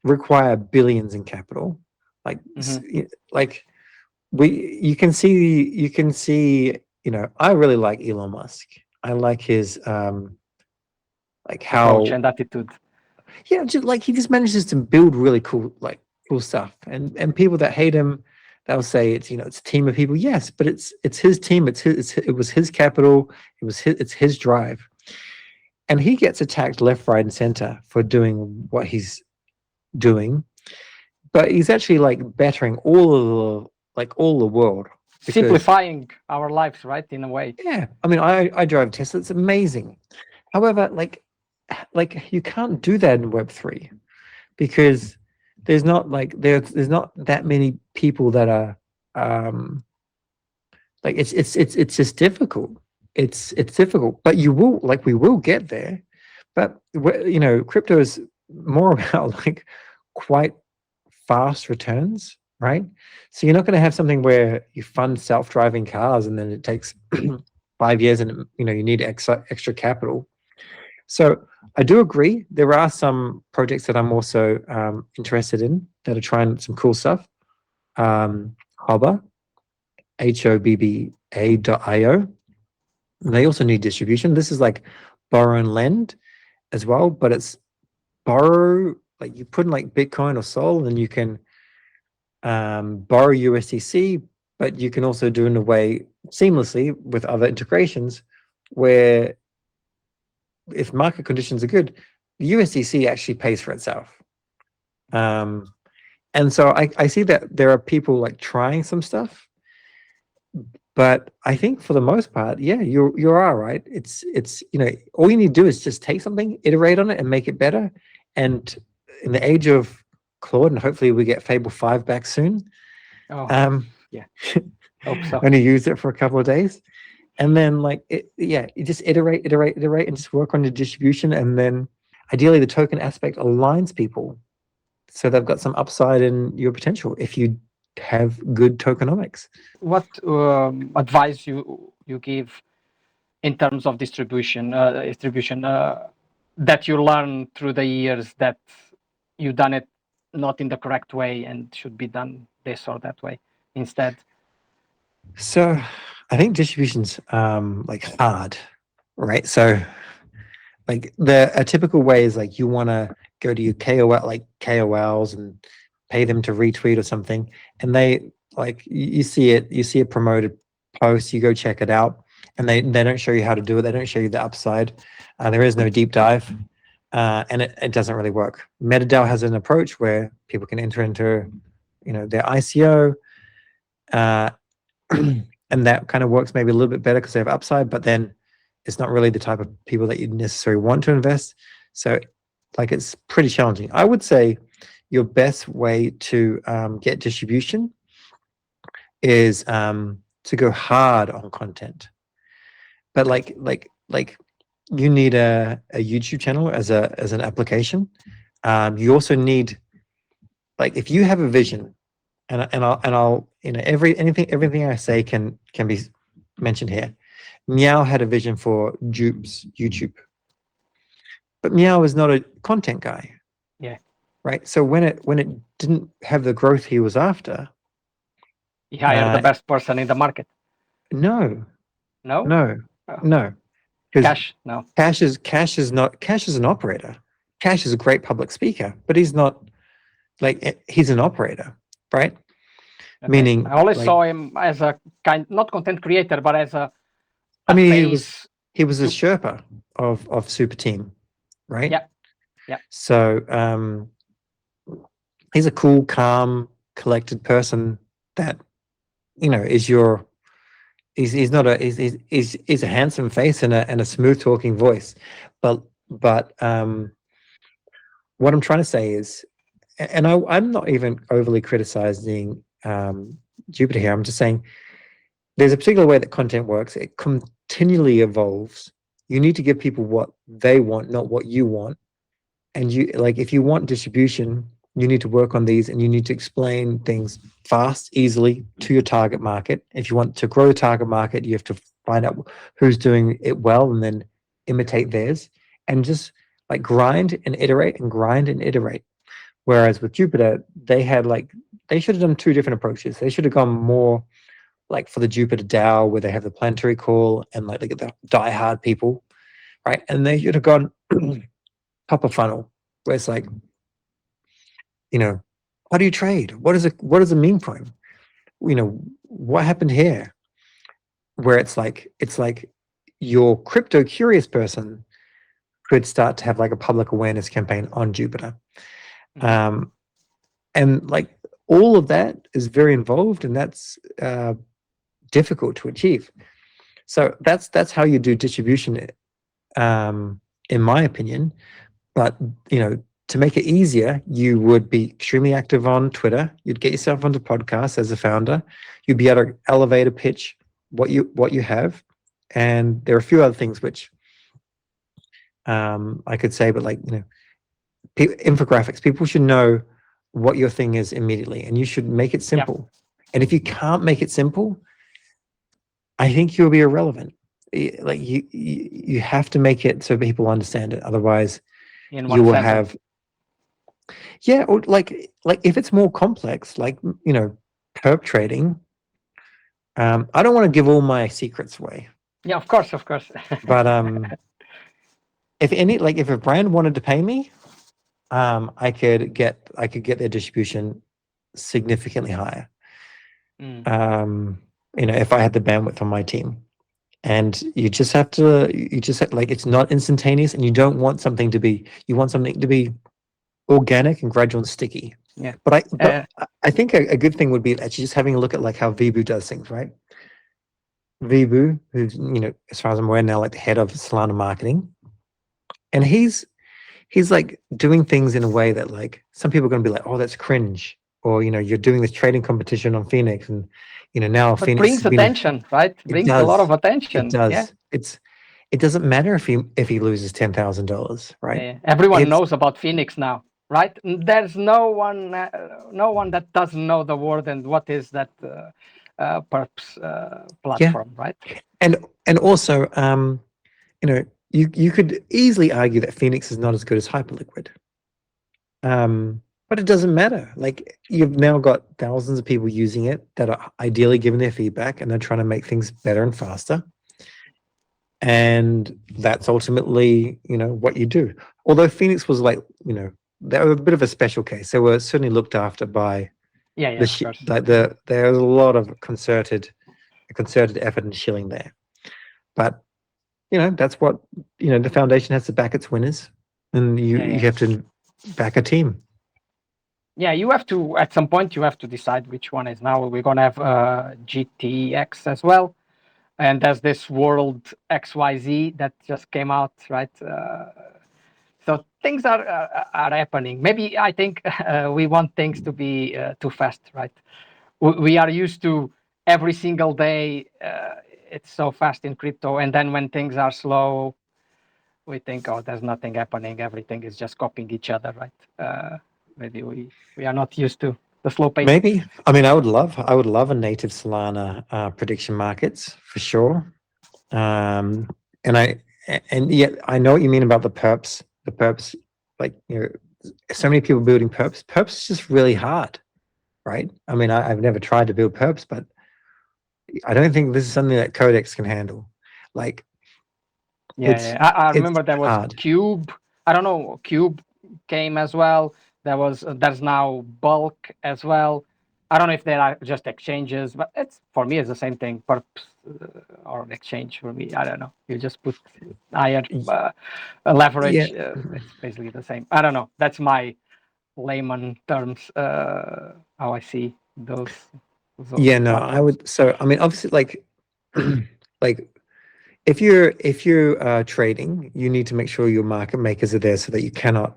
require billions in capital. You can see, I really like Elon Musk. I like his how approach and attitude. Yeah, he just manages to build really cool stuff. And people that hate him, they'll say it's a team of people. Yes, but it's his team. It was his capital. It's his drive, and he gets attacked left, right, and center for doing what he's doing. But he's actually bettering all the world, simplifying our lives, right? In a way. Yeah, I mean, I drive Tesla. It's amazing. However, you can't do that in Web3 because there's not there's not that many people that are it's just difficult. It's difficult, but we will get there. But crypto is more about quite fast returns, right? So you're not going to have something where you fund self-driving cars and then it takes 5 years and you need extra capital. So I do agree. There are some projects that I'm also interested in that are trying some cool stuff. Hobba, HOBBA.io. They also need distribution. This is borrow and lend as well, but it's borrow, you put in Bitcoin or Sol, and then you can borrow USDC, but you can also do in a way seamlessly with other integrations where if market conditions are good, the USDC actually pays for itself. And so I see that there are people trying some stuff, but I think for the most part, yeah, you're all right. It's all you need to do is just take something, iterate on it, and make it better. And in the age of Claude, and hopefully we get Fable 5 back soon. Yeah, hope so. Only use it for a couple of days. And then you just iterate, and just work on your distribution. And then ideally the token aspect aligns people so they've got some upside in your potential if you have good tokenomics. What advice you give in terms of distribution that you learn through the years that you done it not in the correct way and should be done this or that way instead? So I think distribution's hard, right? So a typical way is you want to go to your KOLs and pay them to retweet or something, and they you see a promoted post, you go check it out, and they don't show you how to do it. They don't show you the upside. There is no deep dive, and it doesn't really work. MetaDAO has an approach where people can enter into their ICO. And that kind of works maybe a little bit better because they have upside, but then it's not really the type of people that you necessarily want to invest. So it's pretty challenging. I would say your best way to get distribution is to go hard on content. But you need a YouTube channel as an application. You also need if you have a vision, and I'll everything I say can be mentioned here. Meow had a vision for Jupe's YouTube, but Meow is not a content guy. Yeah. Right. So when it didn't have the growth he was after, he hired the best person in the market. No. Oh. No. Cash, no. Cash is an operator. Cash is a great public speaker, but he's not like, he's an operator, right? Okay. Meaning, I always like, saw him as a not content creator, but as a I mean, face. he was a Sherpa of Superteam, right? Yeah. Yeah. So he's a cool, calm, collected person that, you know, is your, he's not a, he's a handsome face and a smooth talking voice. But what I'm trying to say is, and I'm not even overly criticizing Jupiter here. I'm just saying there's a particular way that content works. It continually evolves. You need to give people what they want, not what you want. And you, like, if you want distribution, you need to work on these, and you need to explain things fast, easily to your target market. If you want to grow the target market, you have to find out who's doing it well and then imitate theirs, and just like grind and iterate and grind and iterate. Whereas with Jupiter, they should have done two different approaches. They should have gone more like for the Jupiter DAO, where they have the planetary call and like they get the diehard people, right? And they should have gone top of funnel, where it's like, you know, how do you trade? What is a meme coin? You know, what happened here? Where it's like your crypto curious person could start to have like a public awareness campaign on Jupiter. And like all of that is very involved, and that's difficult to achieve. So that's how you do distribution, in my opinion. But, you know, to make it easier, you would be extremely active on Twitter. You'd get yourself onto podcasts as a founder. You'd be able to elevator pitch what you have. And there are a few other things which I could say, but like, you know, infographics, people should know what your thing is immediately, and you should make it simple. Yeah. And if you can't make it simple, I think you'll be irrelevant. Like you have to make it so people understand it. Otherwise, you will have, yeah, or like if it's more complex, like, you know, perp trading. I don't want to give all my secrets away. Yeah, of course. But if a brand wanted to pay me, I could get their distribution significantly higher. You know, if I had the bandwidth on my team. And you just have like, it's not instantaneous, and you don't want something to be, you want something to be organic and gradual and sticky. Yeah. But I think a good thing would be actually just having a look at like how Vibhu does things, right? Vibhu, who's, you know, as far as I'm aware now, like the head of Solana marketing. And he's like doing things in a way that like some people are going to be like, oh, that's cringe. Or, you know, you're doing this trading competition on Phoenix, and, you know, now but Phoenix brings attention, right? Brings a lot of attention. It does. Yeah. It doesn't matter if he loses $10,000, right? Yeah. Everyone knows about Phoenix now, right? There's no one that doesn't know the word and what is that Perps platform, right? And also, you know, you could easily argue that Phoenix is not as good as Hyperliquid. But it doesn't matter. Like, you've now got thousands of people using it that are ideally giving their feedback, and they're trying to make things better and faster. And that's ultimately, you know, what you do. Although Phoenix was like, you know, they were a bit of a special case. They were certainly looked after by there was a lot of concerted effort and shilling there. But, you know, that's what, you know, the foundation has to back its winners, and you have to back a team. Yeah, you have to, at some point, you have to decide which one is. Now we're going to have GTX as well. And there's this World XYZ that just came out, right? So things are happening. Maybe I think we want things to be too fast, right? We are used to every single day, it's so fast in crypto. And then when things are slow, we think, oh, there's nothing happening. Everything is just copying each other, right? Maybe we are not used to the slow pace. Maybe. I mean, I would love a native Solana prediction markets for sure. And yet I know what you mean about the perps. The perps, like, you know, so many people building perps. Perps is just really hard, right? I mean, I've never tried to build perps, but I don't think this is something that Codex can handle. Like, I it's remember there was hard. Cube. I don't know. Cube came as well. There's now Bulk as well. I don't know if they are just exchanges, but it's for me it's the same thing. Perps or an exchange for me. I don't know. You just put higher leverage. Yeah. It's basically the same. I don't know. That's my layman terms. How I see those Yeah, no, I platforms. would. So, I mean, obviously, like, like if you're trading, you need to make sure your market makers are there so that you cannot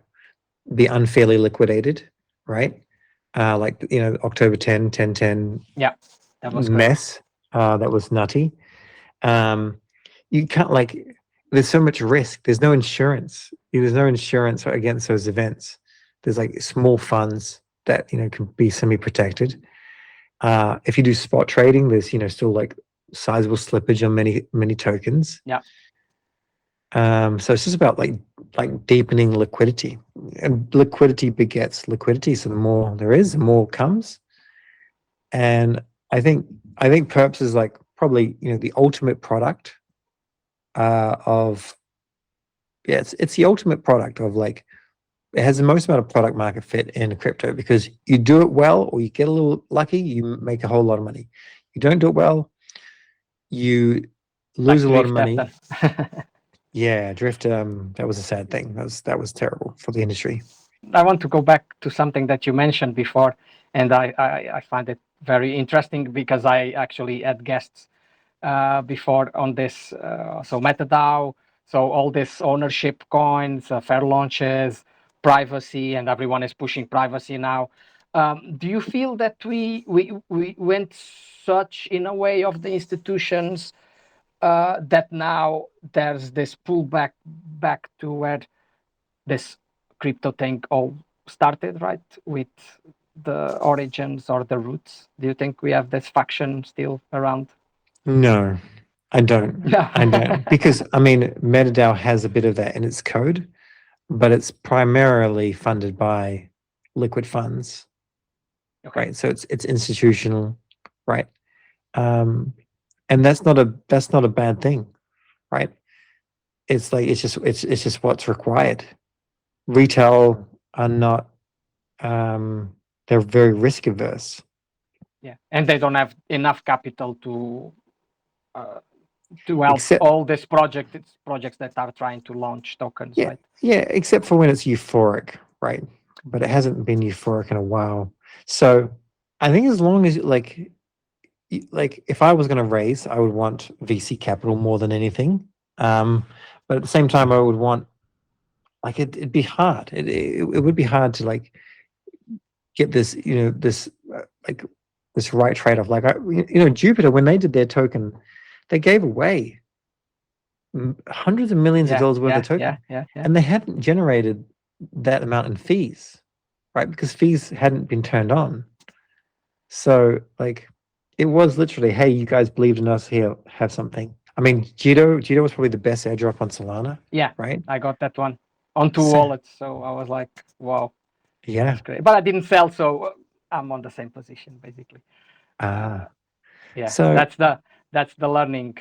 be unfairly liquidated, right? Like, October 10, 10, Yeah, that was mess. That was nutty. You can't, like, there's so much risk. There's no insurance. There's no insurance against those events. There's like small funds that, can be semi-protected. If you do spot trading, there's, still like sizable slippage on many tokens. Yeah. So it's just about like deepening liquidity, and liquidity begets liquidity. So the more there is, the more comes. And I think Perps is like probably, the ultimate product it's the ultimate product of, like, it has the most amount of product market fit in crypto, because you do it well or you get a little lucky, you make a whole lot of money. You don't do it well, you lose a lot of money. Yeah, drift. That was a sad thing. That was terrible for the industry. I want to go back to something that you mentioned before, and I find it very interesting because I actually had guests before on this. So MetaDAO, so all this ownership coins, fair launches, privacy, and everyone is pushing privacy now. Do you feel that we went such in a way of the institutions that now there's this pullback back to where this crypto thing all started, right? With the origins or the roots. Do you think we have this faction still around? No, I don't. No. I don't, because I mean, MetaDAO has a bit of that in its code, but it's primarily funded by liquid funds, Okay. right? So it's institutional, right? And that's not a bad thing, right? It's like it's just what's required. Retail are not. They're very risk averse. Yeah, and they don't have enough capital to help Except- all these projects that are trying to launch tokens, Yeah, right? yeah, except for when it's euphoric, right? But it hasn't been euphoric in a while. So I think as long as like if I was going to raise, I would want VC capital more than anything. But at the same time, I would want, like, it'd be hard. It would be hard to like get this, this like this right trade-off. Like, Jupiter, when they did their token, they gave away hundreds of millions of dollars worth of token, and they hadn't generated that amount in fees, right? Because fees hadn't been turned on. So like, it was literally, hey, you guys believed in us, here, have something. I mean, Jito was probably the best airdrop on Solana. Yeah, right. I got that one on two wallets, so I was like, wow, Yeah, that's great. But I didn't sell, so I'm on the same position basically. Yeah, so that's the learning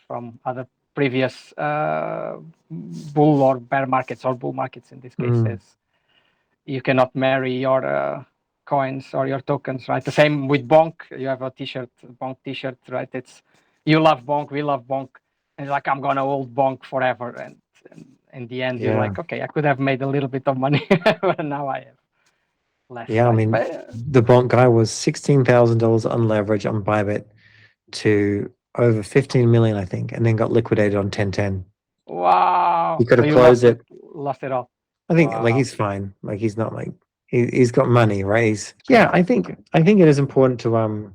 from other previous bull or bear markets, or bull markets in this case. Is you cannot marry your coins or your tokens, right? The same with Bonk. You have a t-shirt, Bonk t-shirt, right? It's you love Bonk, we love Bonk, and it's like, I'm gonna hold Bonk forever. And in the end, you're like, okay, I could have made a little bit of money, but now I have less. Yeah, right? I mean, the Bonk guy was $16,000 on leverage on Bybit to over 15 million, I think, and then got liquidated on 1010. Wow. He could have So you closed it. Lost it all. I think Wow. like he's fine. Like he's not like he's got money, right? I think it is important to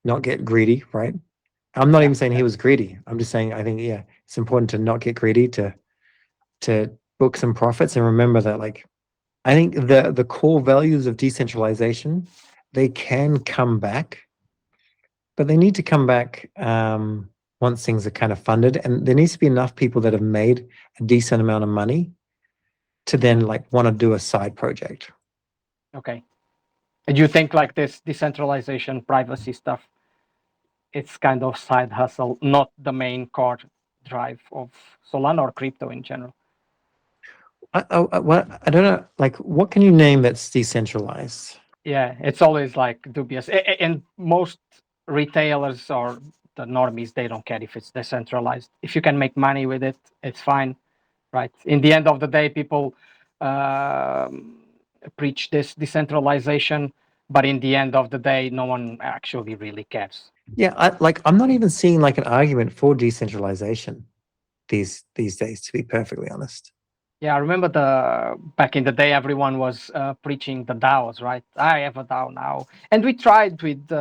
not get greedy, right? I'm not even saying he was greedy. I'm just saying I think it's important to not get greedy, to book some profits, and remember that, like, I think the core values of decentralization, they can come back, but they need to come back once things are kind of funded, and there needs to be enough people that have made a decent amount of money to then like want to do a side project. Okay. And you think like this decentralization, privacy stuff, it's kind of side hustle, not the main core drive of Solana or crypto in general. I don't know. Like, what can you name that's decentralized? Yeah, it's always like dubious. And most retailers or the normies, they don't care if it's decentralized. If you can make money with it, it's fine, right? In the end of the day, people preach this decentralization, but in the end of the day, no one actually really cares. Yeah, I'm not even seeing like an argument for decentralization these days, to be perfectly honest. Yeah, I remember back in the day, everyone was preaching the DAOs, right? I have a DAO now, and we tried with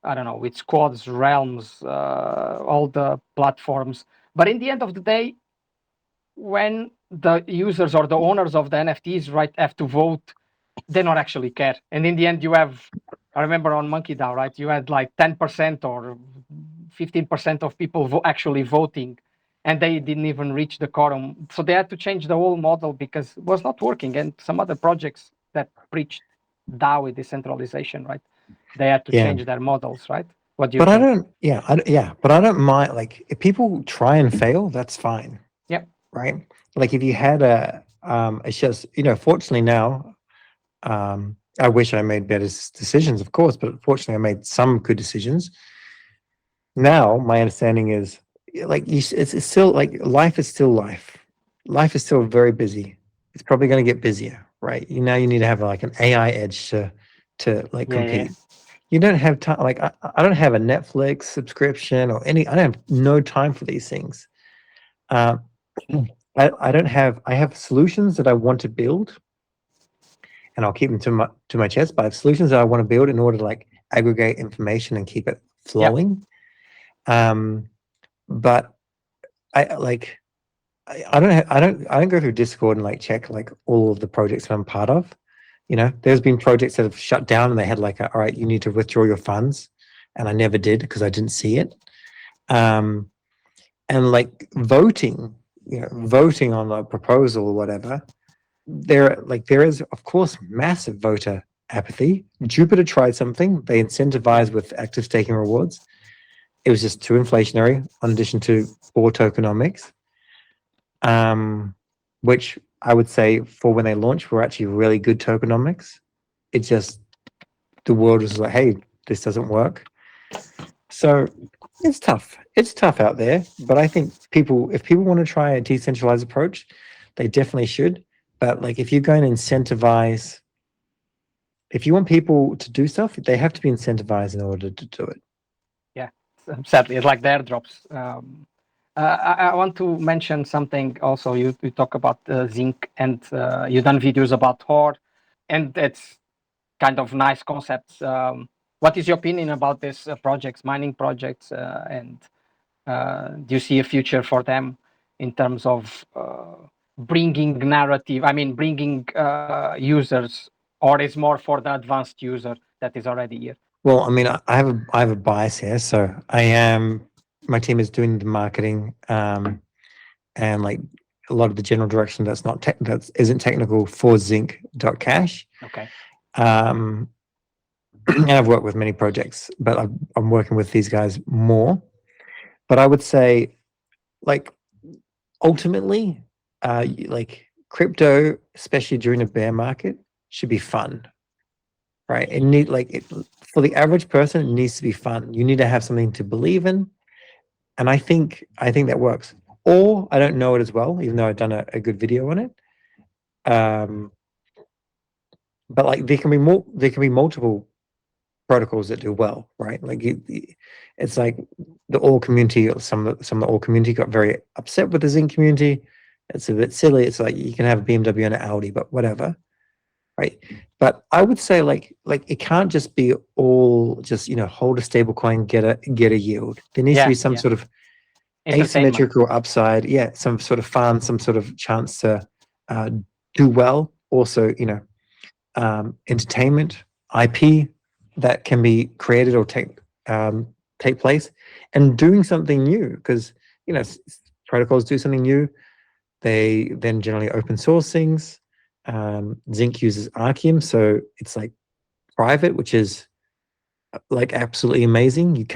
I don't know, with Squads, Realms, all the platforms. But in the end of the day, when the users or the owners of the NFTs, right, have to vote, they don't actually care. And in the end, you have, I remember on MonkeyDAO, right, you had like 10% or 15% of people actually voting, and they didn't even reach the quorum. So they had to change the whole model because it was not working. And some other projects that preached DAO with decentralization, right, they had to change their models, right? What do you think? But I don't mind, like, if people try and fail, that's fine. Yep. Right. Like if you had it's just, fortunately now, I wish I made better decisions, of course, but fortunately I made some good decisions. Now my understanding is like it's still like life is still life. Life is still very busy. It's probably going to get busier, right? You need to have like an AI edge to like compete. You don't have time. Like I don't have a Netflix subscription or I don't have no time for these things. I have solutions that I want to build, and I'll keep them to my chest, but I have solutions that I want to build in order to like aggregate information and keep it flowing. Yep. But I don't go through Discord and like check like all of the projects that I'm part of. There's been projects that have shut down and they had like, all right, you need to withdraw your funds. And I never did because I didn't see it. And like voting on a proposal or whatever, there is, of course, massive voter apathy. Jupiter tried something. They incentivized with active staking rewards. It was just too inflationary, in addition to poor tokenomics, which I would say for when they launched were actually really good tokenomics. It just, the world was like, hey, this doesn't work. So it's tough. It's tough out there, but I think if people want to try a decentralized approach, they definitely should. But like, if you're going to incentivize, if you want people to do stuff, they have to be incentivized in order to do it. Yeah, sadly, it's like the airdrops. I want to mention something also. You talk about zinc, and you've done videos about Horde, and it's kind of nice concepts. What is your opinion about these projects, mining projects, and do you see a future for them in terms of bringing narrative? I mean, bringing users, or is more for the advanced user that is already here? Well, I mean, I have a bias here, so my team is doing the marketing and like a lot of the general direction that isn't technical for zinc.cash. Okay. And I've worked with many projects, but I'm working with these guys more. But I would say, like, ultimately, like crypto, especially during a bear market, should be fun, right? For the average person, it needs to be fun. You need to have something to believe in, and I think that works. Or I don't know it as well, even though I've done a good video on it. But like there can be multiple protocols that do well, right? Like it's like the all community, or some of the all community got very upset with the zinc community. It's a bit silly. It's like you can have a BMW and an Audi, but whatever, right? But I would say like it can't just be all just hold a stable coin, get a yield. There needs to be some sort of asymmetrical upside, some sort of fun, some sort of chance to do well. Also, entertainment, IP that can be created or take place, and doing something new, because protocols do something new. They then generally open source things. Zinc uses Archium, so it's like private, which is like absolutely amazing.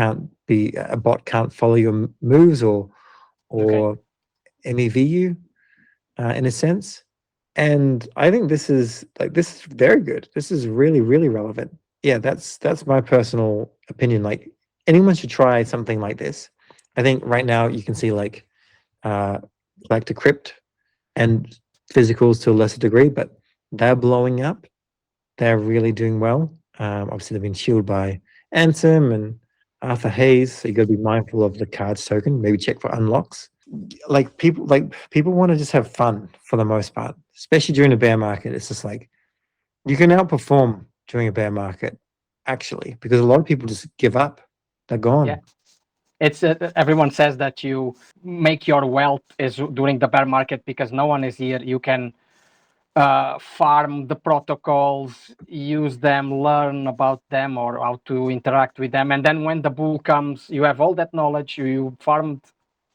A bot can't follow your moves or or MEVU in a sense. And I think this is very good. This is really, really relevant. Yeah, that's my personal opinion. Like anyone should try something like this. I think right now you can see like to crypt and physicals to a lesser degree, but they're blowing up. They're really doing well. Obviously, they've been shielded by Ansem and Arthur Hayes, so you got to be mindful of the cards token. Maybe check for unlocks. People want to just have fun for the most part, especially during a bear market. It's just like you can outperform during a bear market, actually, because a lot of people just give up. They're gone. Yeah. It's everyone says that you make your wealth is during the bear market because no one is here. You can farm the protocols, use them, learn about them or how to interact with them. And then when the bull comes, you have all that knowledge, you farmed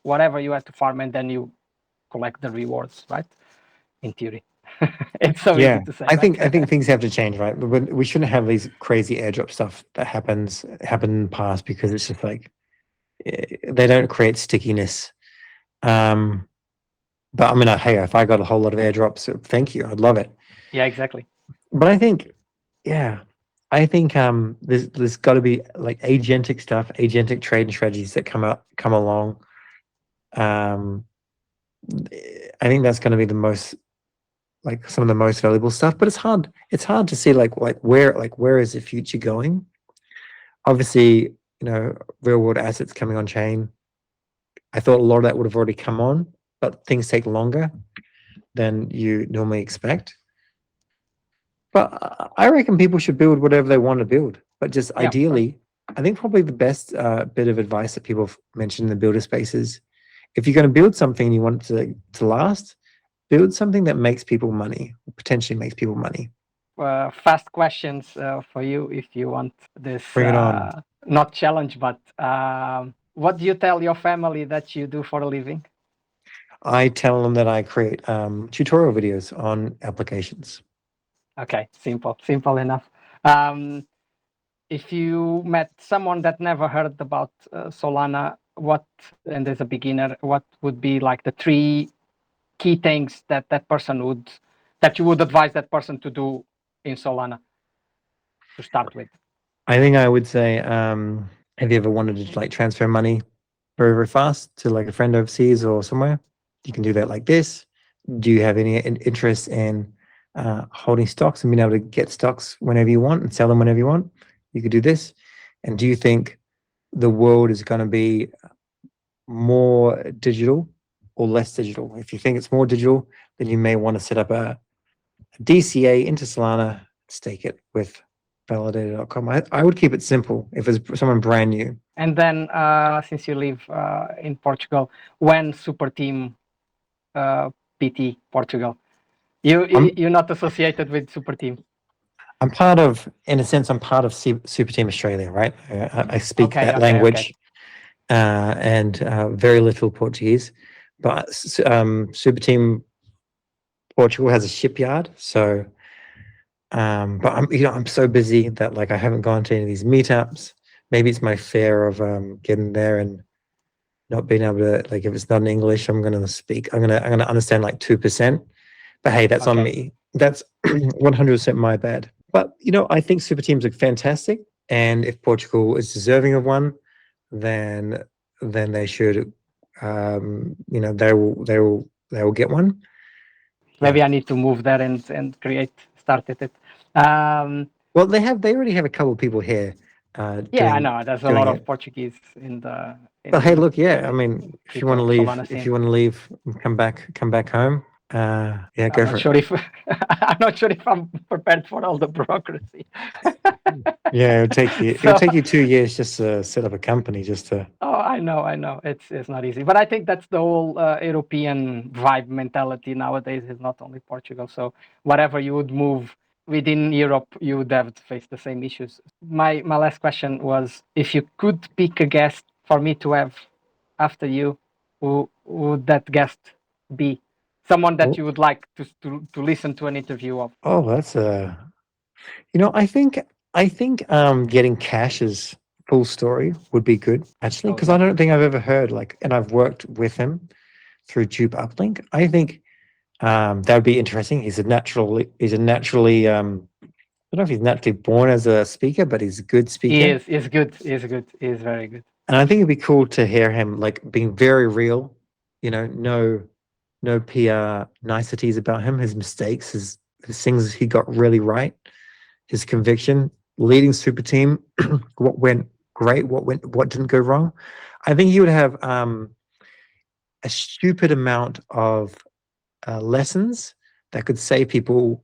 whatever you had to farm, and then you collect the rewards, right? In theory. It's so easy to say. I think things have to change, right? But we shouldn't have these crazy airdrop stuff that happened in the past because it's just like they don't create stickiness. But I mean, hey, if I got a whole lot of airdrops, thank you. I'd love it. Yeah, exactly. But I think there's got to be like agentic stuff, agentic trading strategies that come along. I think that's going to be the most, like some of the most valuable stuff. But it's hard to see where is the future going. Obviously, real world assets coming on chain. I thought a lot of that would have already come on, but things take longer than you normally expect. But I reckon people should build whatever they want to build. But just ideally, I think probably the best bit of advice that people have mentioned in the builder spaces, if you're going to build something and you want it to last, build something that makes people money, potentially makes people money. Fast questions for you if you want this. Bring it on. Not challenge, but what do you tell your family that you do for a living? I tell them that I create tutorial videos on applications. Okay, simple enough. If you met someone that never heard about Solana, and as a beginner, what would be like the 3 key things that you would advise that person to do in Solana to start with? I think I would say, have you ever wanted to like transfer money very, very fast to like a friend overseas or somewhere? You can do that like this. Do you have any interest in holding stocks and being able to get stocks whenever you want and sell them whenever you want? You could do this. And do you think the world is going to be more digital or less digital? If you think it's more digital, then you may want to set up a DCA into Solana, stake it with validator.com. I would keep it simple if it's someone brand new. And then since you live in Portugal, when Superteam PT Portugal, you're not associated with Superteam. I'm part of Superteam Australia, right? I speak that language and very little Portuguese. But Superteam Portugal has a shipyard, so. But I'm so busy that like I haven't gone to any of these meetups. Maybe it's my fear of getting there and not being able to, like, if it's not in English, I'm gonna understand like 2%. But hey, that's on me. That's 100% my bad. But I think super teams are fantastic, and if Portugal is deserving of one, then they should. They will get one. Maybe I need to move there and started it. Well, they already have a couple of people here. I know there's a lot of Portuguese in the. But hey, look, I mean, if you want to leave, come back home. Go for it. I'm not sure if I'm prepared for all the bureaucracy. It'll take you 2 years just to set up a company, just to. Oh, I know. It's not easy, but I think that's the whole European vibe mentality nowadays. Is not only Portugal. So whatever you would move within Europe, you would have to face the same issues. My last question was, if you could pick a guest for me to have after you, who would that guest be? Someone that you would like to listen to an interview of. Oh, that's I think getting Cash's full story would be good, actually, because I don't think I've ever heard and I've worked with him through Tube Uplink. I think that would be interesting. He's a naturally I don't know if he's naturally born as a speaker, but he's a good speaker. He's good. He's good. He's very good. And I think it'd be cool to hear him being very real, no PR niceties about him, his mistakes, his things he got really right, his conviction, leading Superteam, what went great, what didn't go wrong. I think he would have a stupid amount of lessons that could save people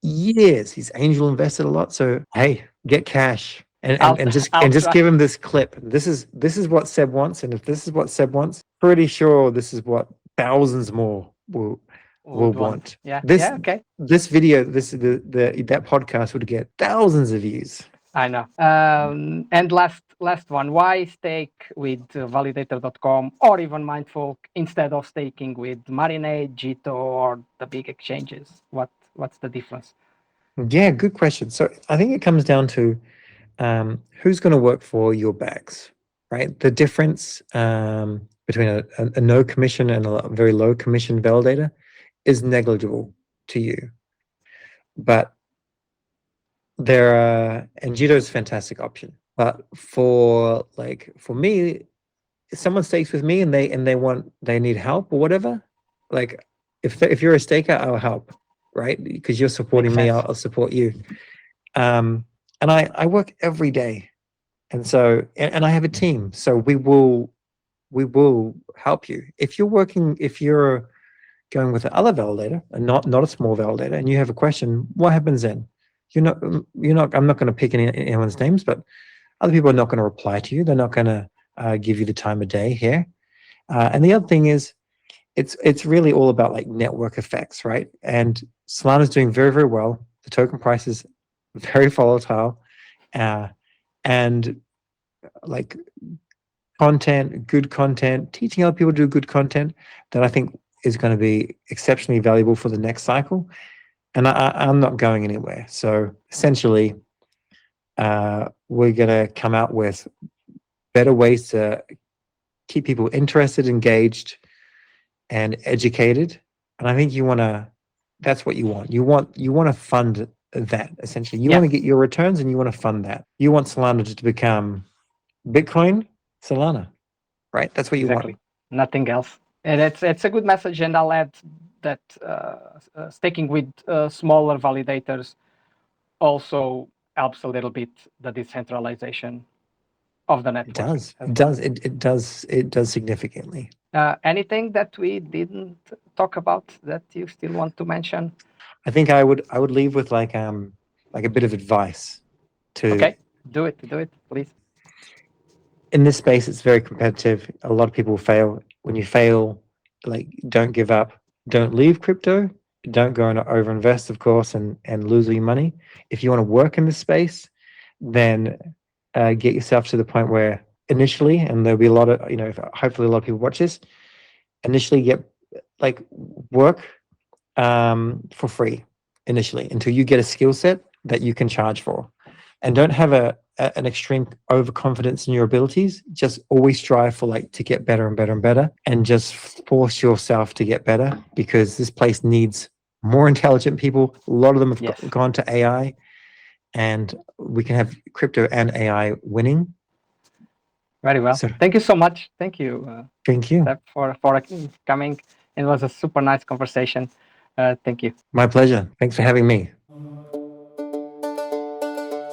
years. He's angel invested a lot, so hey, get cash and just give him this clip. This is what Seb wants, and if this is what Seb wants, pretty sure this is what thousands more will want. Yeah. Okay. This video, that podcast would get thousands of views. I know. And last one, why stake with validator.com or even Mindful instead of staking with Marinade, Jito, or the big exchanges? What's the difference? Yeah, good question. So I think it comes down to who's going to work for your bags, right? The difference between a no commission and a very low commission validator is negligible to you. But and Jito is a fantastic option. But for me, if someone stakes with me and they need help or whatever, if you're a staker, I'll help, right? Because you're supporting me, I'll support you. And I work every day, and so and I have a team, so we will help you. If you're going with the other validator and not a small validator, and you have a question, what happens then? I'm not going to pick anyone's names, but other people are not going to reply to you. They're not going to give you the time of day here. And the other thing is, it's really all about network effects, right? And Solana is doing very, very well. The token price is very volatile, and good content, teaching other people to do good content, that I think is going to be exceptionally valuable for the next cycle. And I'm not going anywhere. So essentially, we're going to come out with better ways to keep people interested, engaged, and educated. And I think that's what you want. You want to fund that, essentially. You want to get your returns, and you want to fund that. You want Solana to become Bitcoin Solana, right? That's what you want. Nothing else. And it's a good message, and I'll add that staking with smaller validators also helps a little bit the decentralization of the network. It does significantly. Anything that we didn't talk about that you still want to mention? I think I would leave with a bit of advice to. Okay, do it, please. In this space, it's very competitive. A lot of people fail. When you fail, don't give up. Don't leave crypto. Don't go and overinvest, of course, and lose all your money. If you want to work in this space, then get yourself to the point where initially, and there'll be a lot of, hopefully a lot of people watch this, initially get work for free initially until you get a skill set that you can charge for. And don't have an extreme overconfidence in your abilities. Just always strive for to get better and better and better, and just force yourself to get better, because this place needs more intelligent people. A lot of them have gone to AI, and we can have crypto and AI winning. Very well. So, thank you so much. Thank you. Thank you for coming. It was a super nice conversation. Thank you. My pleasure. Thanks for having me.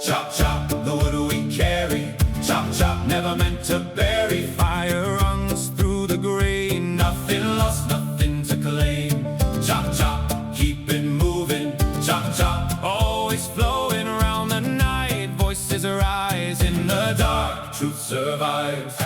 Chop, chop, the wood we carry. Chop, chop, never meant to bury. Fire runs through the grain. Nothing lost, nothing to claim. Chop, chop, keep it moving. Chop, chop, always flowing around the night. Voices arise in the dark, truth survives.